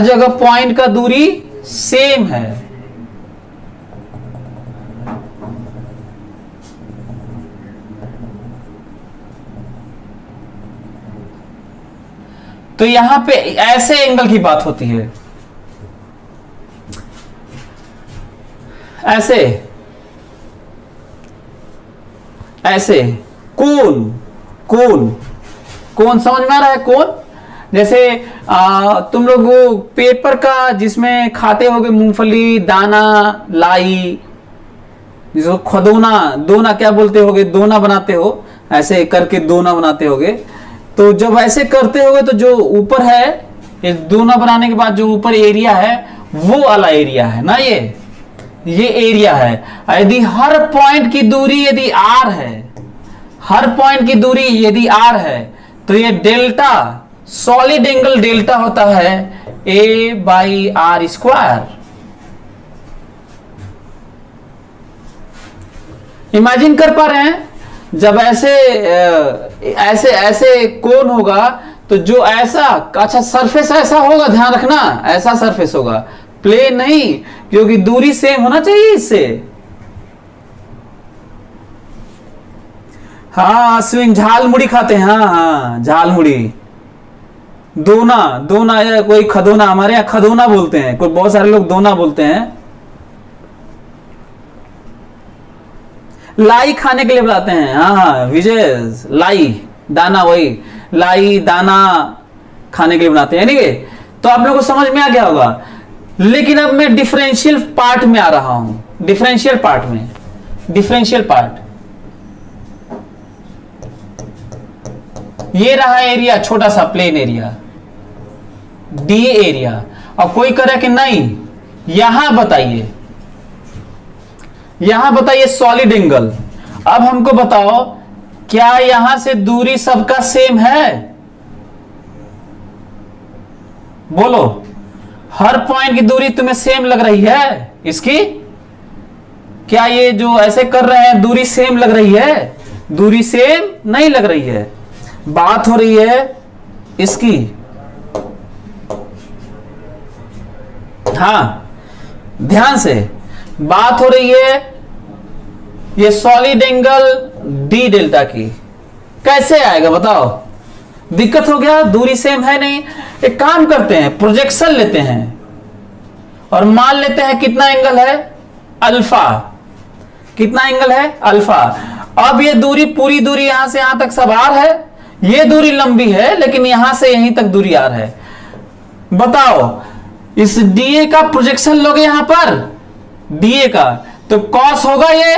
जगह पॉइंट का दूरी सेम है। तो यहां पे ऐसे एंगल की बात होती है, ऐसे कोन समझ में आ रहा है, कोन जैसे तुम लोग वो पेपर का जिसमें खाते होगे मूंगफली, दाना, लाई, जिसको खदोना, दोना क्या बोलते होगे, दोना बनाते हो, ऐसे करके दोना बनाते होगे, तो जब ऐसे करते होगे तो जो ऊपर है, ये दोनों बनाने के बाद जो ऊपर एरिया है वो वाला एरिया है ना, ये एरिया है। यदि हर पॉइंट की दूरी यदि r है, हर पॉइंट की दूरी यदि r है, तो ये डेल्टा, सॉलिड एंगल डेल्टा होता है a/r²। इमेजिन कर पा रहे हैं, जब ऐसे ऐसे कोन होगा तो जो ऐसा, अच्छा सरफेस ऐसा होगा, ध्यान रखना ऐसा सरफेस होगा, प्लेन नहीं, क्योंकि दूरी सेम होना चाहिए इससे। हाँ स्विंग, झाल मुड़ी खाते हैं, हाँ हाँ झाल मुड़ी, दोना या कोई खदोना, हमारे यहाँ खदोना बोलते हैं, कोई बहुत सारे लोग दोना बोलते हैं। लाई खाने के लिए बुलाते हैं, हाँ हाँ विजय, लाई दाना, वही लाई दाना खाने के लिए बनाते हैं। ठीक है, तो आप लोगों को समझ में आ गया होगा। लेकिन अब मैं डिफरेंशियल पार्ट में आ रहा हूं, डिफरेंशियल पार्ट में, डिफरेंशियल पार्ट। ये रहा एरिया, छोटा सा प्लेन एरिया, डी एरिया। और कोई करे कि नहीं, यहां बताइए, यहां बताइए सॉलिड एंगल। अब हमको बताओ, क्या यहां से दूरी सबका सेम है? बोलो, हर पॉइंट की दूरी तुम्हें सेम लग रही है इसकी? क्या ये जो ऐसे कर रहे हैं दूरी सेम लग रही है? दूरी सेम नहीं लग रही है। बात हो रही है इसकी, हाँ ध्यान से बात हो रही है ये सॉलिड एंगल डी डेल्टा की। कैसे आएगा बताओ? दिक्कत हो गया, दूरी सेम है नहीं। एक काम करते हैं, प्रोजेक्शन लेते हैं और मान लेते हैं कितना एंगल है, अल्फा। कितना एंगल है? अल्फा। अब ये दूरी, पूरी दूरी यहां से यहां तक सब आर है, ये दूरी लंबी है लेकिन यहां से यहीं तक दूरी आर है। बताओ, इस डीए का प्रोजेक्शन लोगे यहां पर, डीए का, तो कॉस होगा, ये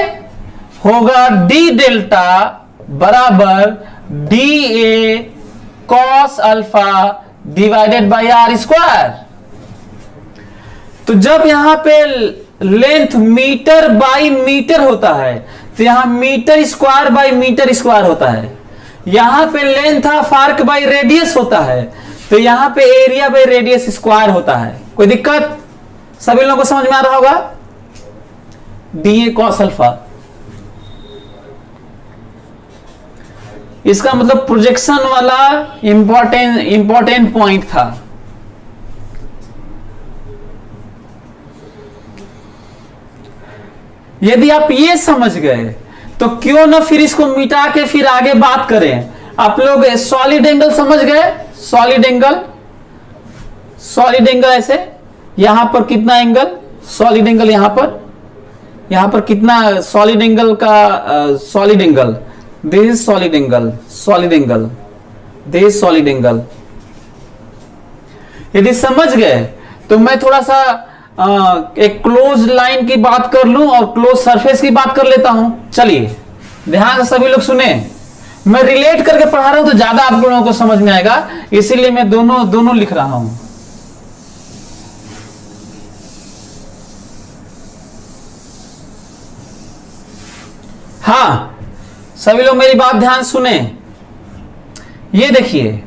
होगा डी डेल्टा बराबर d A cos alpha divided by R square. तो जब यहां पे लेंथ मीटर बाई मीटर होता है, तो यहां metre square by metre square होता है। यहां पे length of arc by radius होता है, तो यहां पे एरिया बाई रेडियस स्क्वायर होता है। कोई दिक्कत? सभी लोगों को समझ में आ रहा होगा? डी ए कॉस अल्फा, इसका मतलब प्रोजेक्शन वाला इंपॉर्टेंट पॉइंट था। यदि आप ये समझ गए तो क्यों ना फिर इसको मिटा के फिर आगे बात करें। आप लोग सॉलिड एंगल समझ गए? सॉलिड एंगल, सॉलिड एंगल ऐसे, यहां पर कितना एंगल, सॉलिड एंगल यहां पर कितना सॉलिड एंगल का, solid angle, this is solid angle, solid angle, this is solid angle. यदि समझ गए तो मैं थोड़ा सा एक क्लोज लाइन की बात कर लूं और क्लोज सरफेस की बात कर लेता हूं। चलिए ध्यान से सभी लोग सुने, मैं रिलेट करके पढ़ा रहा हूं तो ज्यादा आप लोगों को समझ में आएगा, इसीलिए मैं दोनों लिख रहा हूं। हाँ सभी लोग मेरी बात ध्यान सुने। ये देखिए,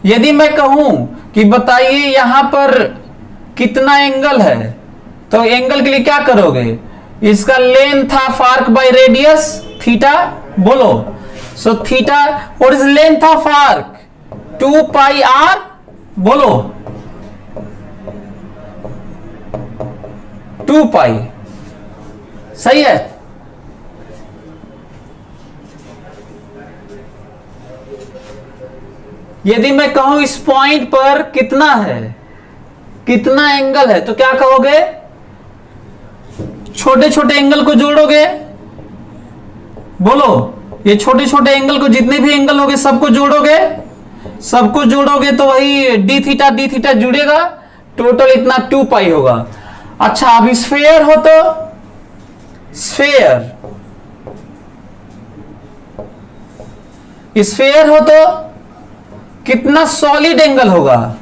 यदि मैं कहूं कि बताइए यहां पर कितना एंगल है, तो एंगल के लिए क्या करोगे? इसका length of arc by radius theta, बोलो। So theta, what is length of arc? 2 pi R, बोलो 2 पाई, सही है। यदि मैं कहूं इस पॉइंट पर कितना है, कितना एंगल है, तो क्या कहोगे? छोटे छोटे एंगल को जोड़ोगे, बोलो। ये छोटे छोटे एंगल को, जितने भी एंगल होंगे सबको जोड़ोगे, सबको जोड़ोगे तो वही डी थीटा जुड़ेगा, टोटल इतना 2 पाई होगा। अच्छा, अब स्फेयर हो तो स्फेयर, स्फेयर हो तो कितना सॉलिड एंगल होगा,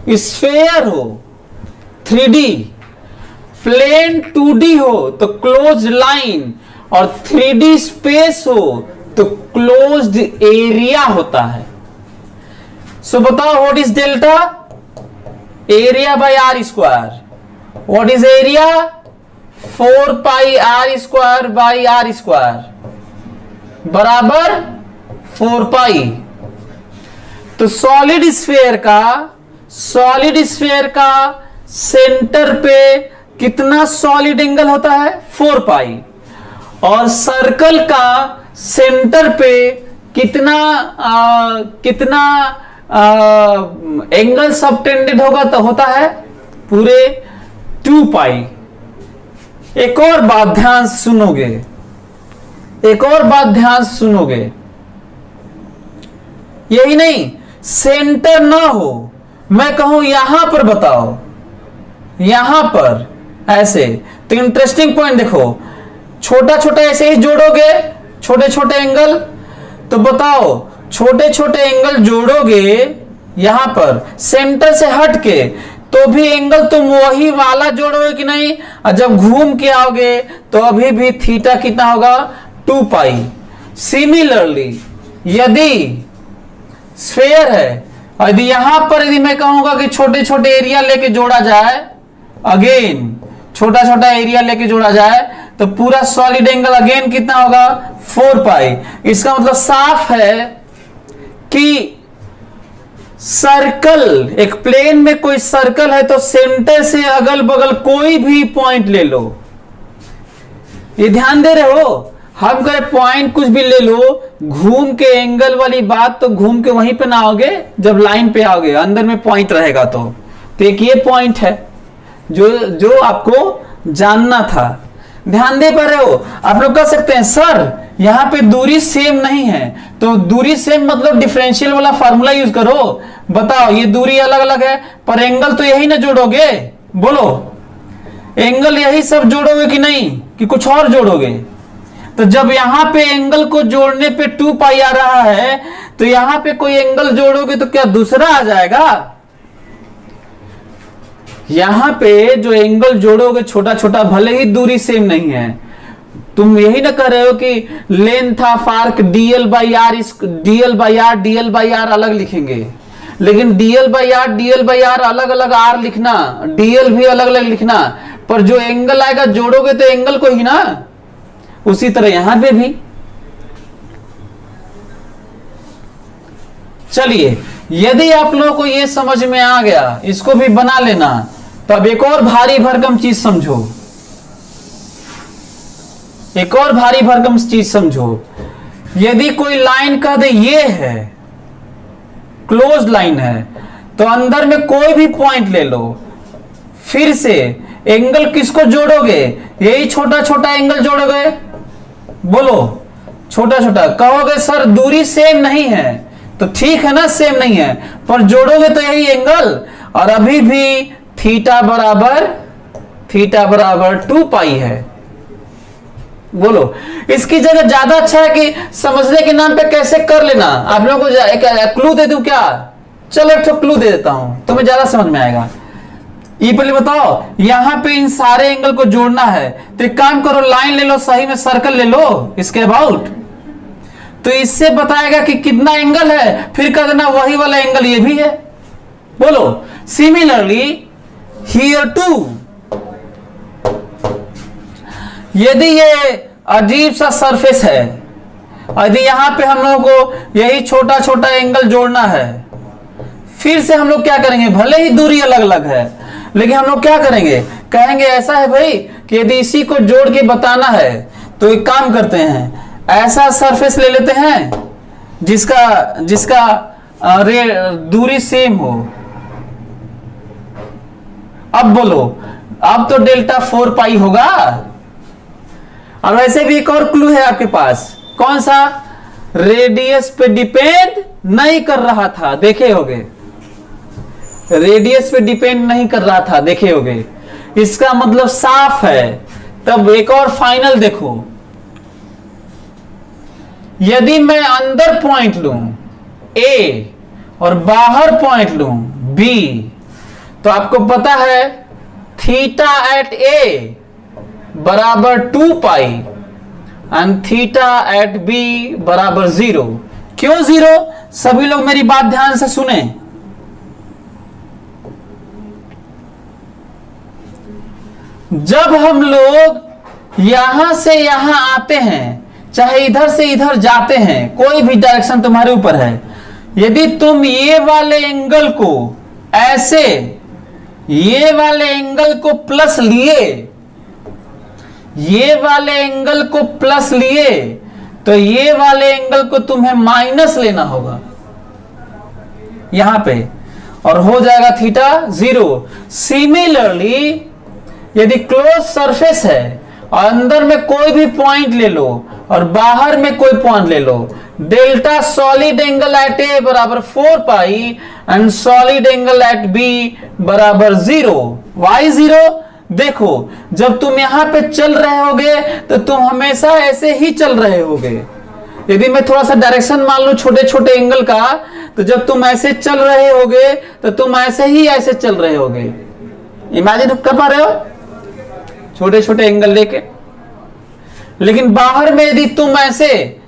स्फेयर हो 3D, प्लेन 2D हो तो क्लोज लाइन, और 3D स्पेस हो तो क्लोज्ड एरिया होता है। सो बताओ what is delta? Area by R square. What is area? 4 pi R square by R square बराबर 4 पाई। तो सॉलिड स्फेयर का सेंटर पे कितना सॉलिड एंगल होता है? 4 पाई। और सर्कल का सेंटर पे कितना एंगल सबटेंडेड होगा तो होता है पूरे 2 पाई। एक और बात ध्यान से सुनोगे, यही नहीं, सेंटर ना हो, मैं कहूं यहां पर बताओ, यहां पर ऐसे, तो इंटरेस्टिंग पॉइंट देखो, छोटा छोटा ऐसे ही जोड़ोगे छोटे छोटे एंगल, तो बताओ छोटे छोटे एंगल जोड़ोगे यहां पर सेंटर से हट के, तो भी एंगल तुम वही वाला जोड़ोगे कि नहीं? और जब घूम के आओगे तो अभी भी थीटा कितना होगा? 2 पाई। सिमिलरली यदि स्फेयर है, यदि यहां पर यदि मैं कहूंगा कि छोटे छोटे एरिया लेके जोड़ा जाए, अगेन छोटा छोटा एरिया लेके जोड़ा जाए, तो पूरा सॉलिड एंगल अगेन कितना होगा? 4 पाई। इसका मतलब साफ है कि सर्कल, एक प्लेन में कोई सर्कल है तो सेंटर से अगल बगल कोई भी पॉइंट ले लो, ये ध्यान दे रहे हो? हम कहे पॉइंट कुछ भी ले लो, घूम के एंगल वाली बात तो घूम के वहीं पे ना आओगे, जब लाइन पे आओगे अंदर में पॉइंट रहेगा तो एक ये पॉइंट है जो आपको जानना था। ध्यान दे पा रहे हो? आप लोग कह सकते हैं सर यहां पे दूरी सेम नहीं है, तो दूरी सेम मतलब डिफरेंशियल वाला फार्मूला यूज करो। बताओ ये दूरी अलग अलग है पर एंगल तो यही ना जोड़ोगे? बोलो, एंगल यही सब जोड़ोगे कि नहीं, कि कुछ और जोड़ोगे? तो जब यहां पे एंगल को जोड़ने पे 2 पाई आ रहा है, तो यहां पे कोई एंगल जोड़ोगे तो क्या दूसरा आ जाएगा? यहां पे जो एंगल जोड़ोगे छोटा छोटा, भले ही दूरी सेम नहीं है, तुम यही ना कर रहे हो कि length of arc d l by R अलग लिखेंगे, लेकिन डीएल बाई आर अलग अलग आर लिखना, डीएल भी अलग अलग लिखना, पर जो एंगल आएगा जोड़ोगे तो एंगल को ही ना। उसी तरह यहां पे भी। चलिए, यदि आप लोगों को यह समझ में आ गया, इसको भी बना लेना, तो अब एक और भारी भरकम चीज समझो, एक और भारी भरकम चीज समझो। यदि कोई लाइन कह दे ये है, क्लोज लाइन है, तो अंदर में कोई भी पॉइंट ले लो, फिर से एंगल किसको जोड़ोगे? यही छोटा छोटा एंगल जोड़ोगे। बोलो, छोटा छोटा। कहोगे सर दूरी सेम नहीं है, तो ठीक है ना, सेम नहीं है, पर जोड़ोगे तो यही एंगल, और अभी भी थीटा बराबर 2 पाई है। बोलो, इसकी जगह ज्यादा अच्छा है कि समझने के नाम पे कैसे कर लेना। आप लोगों को एक क्लू दे दूं क्या? चलो एक क्लू दे देता हूं, तुम्हें ज्यादा समझ में आएगा। ये पहले बताओ, यहां पे इन सारे एंगल को जोड़ना है, तो एक काम करो, लाइन ले लो, सही में सर्कल ले लो इसके अबाउट, तो इससे बताएगा कि कितना एंगल है, फिर कर देना वही वाला एंगल ये भी है। बोलो, सिमिलरली हियर टू, यदि ये अजीब सा सरफेस है, यदि यहां पे हम लोगों को यही छोटा छोटा एंगल जोड़ना है, फिर से हम लोग क्या करेंगे? भले ही दूरी अलग अलग है, लेकिन हम लोग क्या करेंगे? कहेंगे ऐसा है भाई कि यदि इसी को जोड़ के बताना है, तो एक काम करते हैं, ऐसा सरफेस ले लेते हैं जिसका दूरी सेम हो। अब बोलो, अब तो डेल्टा 4 पाई होगा। और वैसे भी एक और क्लू है आपके पास, कौन सा? रेडियस पे डिपेंड नहीं कर रहा था, देखे होगे, रेडियस पे डिपेंड नहीं कर रहा था, देखे होगे। इसका मतलब साफ है। तब एक और फाइनल देखो, यदि मैं अंदर पॉइंट लूं A और बाहर पॉइंट लूं B, तो आपको पता है थीटा एट A बराबर 2 पाई एंड थीटा एट B बराबर 0। क्यों 0? सभी लोग मेरी बात ध्यान से सुने। जब हम लोग यहां से यहां आते हैं, चाहे इधर से इधर जाते हैं, कोई भी डायरेक्शन तुम्हारे ऊपर है, यदि तुम ये वाले एंगल को ऐसे, ये वाले एंगल को प्लस लिए, ये वाले एंगल को प्लस लिए, तो ये वाले एंगल को तुम्हें माइनस लेना होगा यहां पे, और हो जाएगा थीटा 0। सिमिलरली यदि क्लोज सरफेस है और अंदर में कोई भी पॉइंट ले लो और बाहर में कोई पॉइंट ले लो, delta solid angle at A बराबर 4 pi and solid angle at B बराबर 0। वाई 0? देखो, जब तुम यहां पे चल रहे होगे तो तुम हमेशा ऐसे ही चल रहे होगे। यदि मैं थोड़ा सा डायरेक्शन मान लूं छोटे छोटे एंगल का, तो जब तुम ऐसे चल रहे होगे तो तुम ऐसे ही ऐसे चल रहे होगे। इमेजिन कर पा रहे हो छोटे छोटे एंगल लेके। लेकिन बाहर में यदि तुम ऐसे,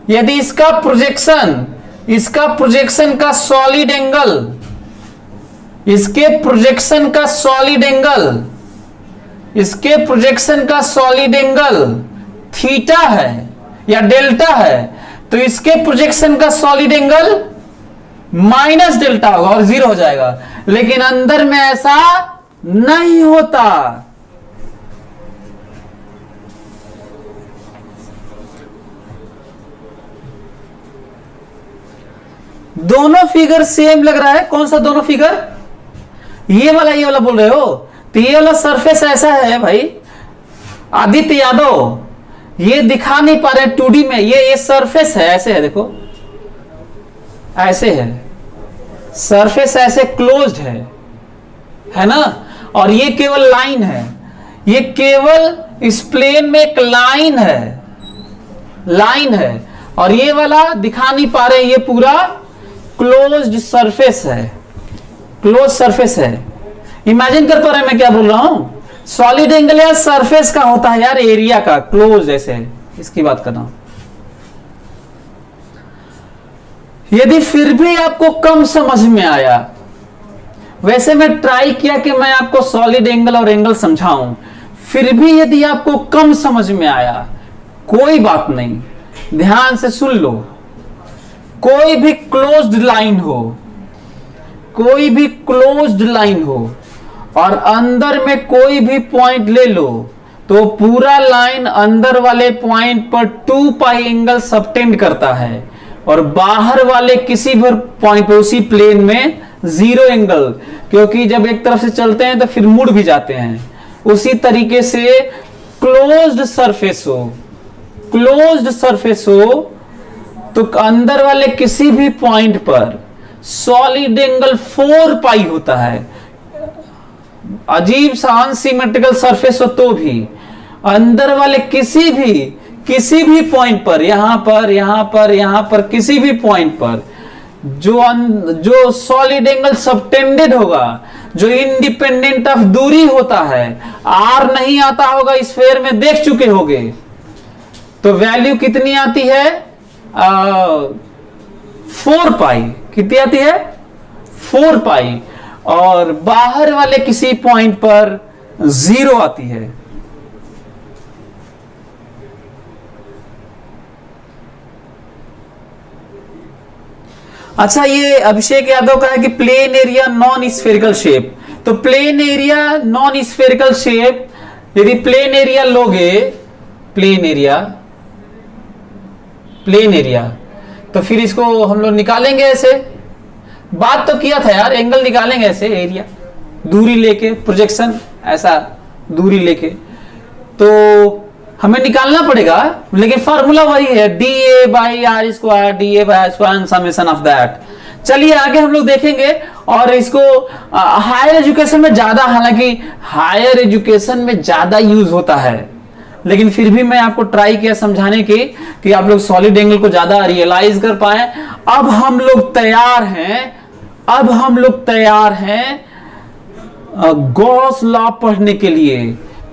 यदि इसका प्रोजेक्शन का सॉलिड एंगल, इसके प्रोजेक्शन का सॉलिड एंगल थीटा है या डेल्टा है, तो इसके प्रोजेक्शन का सॉलिड एंगल माइनस डेल्टा होगा और 0 हो जाएगा। लेकिन अंदर में ऐसा नहीं होता। दोनों फिगर सेम लग रहा है। कौन सा दोनों फिगर? ये वाला बोल रहे हो? तो ये वाला सरफेस ऐसा है भाई आदित्य यादव, ये दिखा नहीं पा रहे 2D में। ये सरफेस है, ऐसे है, देखो ऐसे है सरफेस, ऐसे क्लोज्ड है ना। और ये केवल लाइन है, ये केवल इस प्लेन में एक लाइन है, और ये वाला दिखा नहीं पा रहे, ये पूरा क्लोज्ड सरफेस है। इमेजिन कर पा रहे हैं मैं क्या बोल रहा हूं? सॉलिड एंगल यार सरफेस का होता है यार, एरिया का, क्लोज ऐसे, इसकी बात कर रहा हूं। यदि फिर भी आपको कम समझ में आया, वैसे मैं ट्राई किया कि मैं आपको सॉलिड एंगल और एंगल समझाऊं, फिर भी यदि आपको कम समझ में आया, कोई बात नहीं, ध्यान से सुन लो। कोई भी क्लोज्ड लाइन हो और अंदर में कोई भी पॉइंट ले लो, तो पूरा लाइन अंदर वाले पॉइंट पर 2 पाई एंगल सबटेंड करता है, और बाहर वाले किसी भी पॉइंट पर उसी प्लेन में 0 एंगल, क्योंकि जब एक तरफ से चलते हैं तो फिर मुड़ भी जाते हैं। उसी तरीके से क्लोज्ड सरफेस हो तो अंदर वाले किसी भी पॉइंट पर सॉलिड एंगल 4 पाई होता है। अजीब सा अनसिमेट्रिकल सरफेस हो तो भी अंदर वाले किसी भी पॉइंट पर, यहां पर किसी भी पॉइंट पर जो सॉलिड एंगल सबटेंडेड होगा, जो इंडिपेंडेंट ऑफ दूरी होता है, आर नहीं आता होगा, स्फीयर में देख चुके होगे, तो वैल्यू कितनी आती है? 4 पाई। कितनी आती है? 4 पाई। और बाहर वाले किसी पॉइंट पर 0 आती है। अच्छा, ये अभिषेक यादव का है कि plane area non spherical shape. तो plane area non spherical shape, यदि प्लेन एरिया लोगे, प्लेन एरिया, तो फिर इसको हम लोग निकालेंगे ऐसे। बात तो किया था यार, एंगल निकालेंगे ऐसे, एरिया दूरी लेके, प्रोजेक्शन ऐसा दूरी लेके, तो हमें निकालना पड़ेगा। लेकिन फार्मूला वही है, DA/R², DA/R² summation of that. चलिए आगे हम लोग देखेंगे, और इसको हायर एजुकेशन में ज्यादा, हालांकि हायर एजुकेशन में ज्यादा यूज होता है, लेकिन फिर भी मैं आपको ट्राई किया समझाने की कि आप लोग सॉलिड एंगल को ज्यादा रियलाइज कर पाए। अब हम लोग तैयार हैं गॉस लॉ पढ़ने के लिए।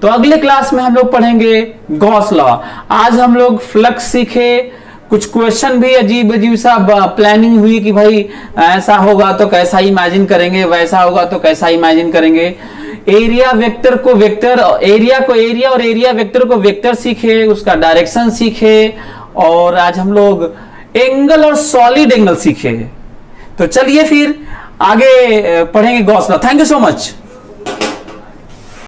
तो अगले क्लास में हम लोग पढ़ेंगे गॉस लॉ। आज हम लोग फ्लक्स सीखे, कुछ क्वेश्चन भी अजीब अजीब सा प्लानिंग हुई कि भाई ऐसा होगा तो कैसा इमेजिन करेंगे, वैसा होगा तो कैसा इमेजिन करेंगे। एरिया वेक्टर को वेक्टर, एरिया को एरिया और एरिया वेक्टर को वेक्टर सीखे, उसका डायरेक्शन सीखे, और आज हम लोग एंगल और सॉलिड एंगल सीखे। तो चलिए फिर आगे पढ़ेंगे Gauss law. Thank you so much.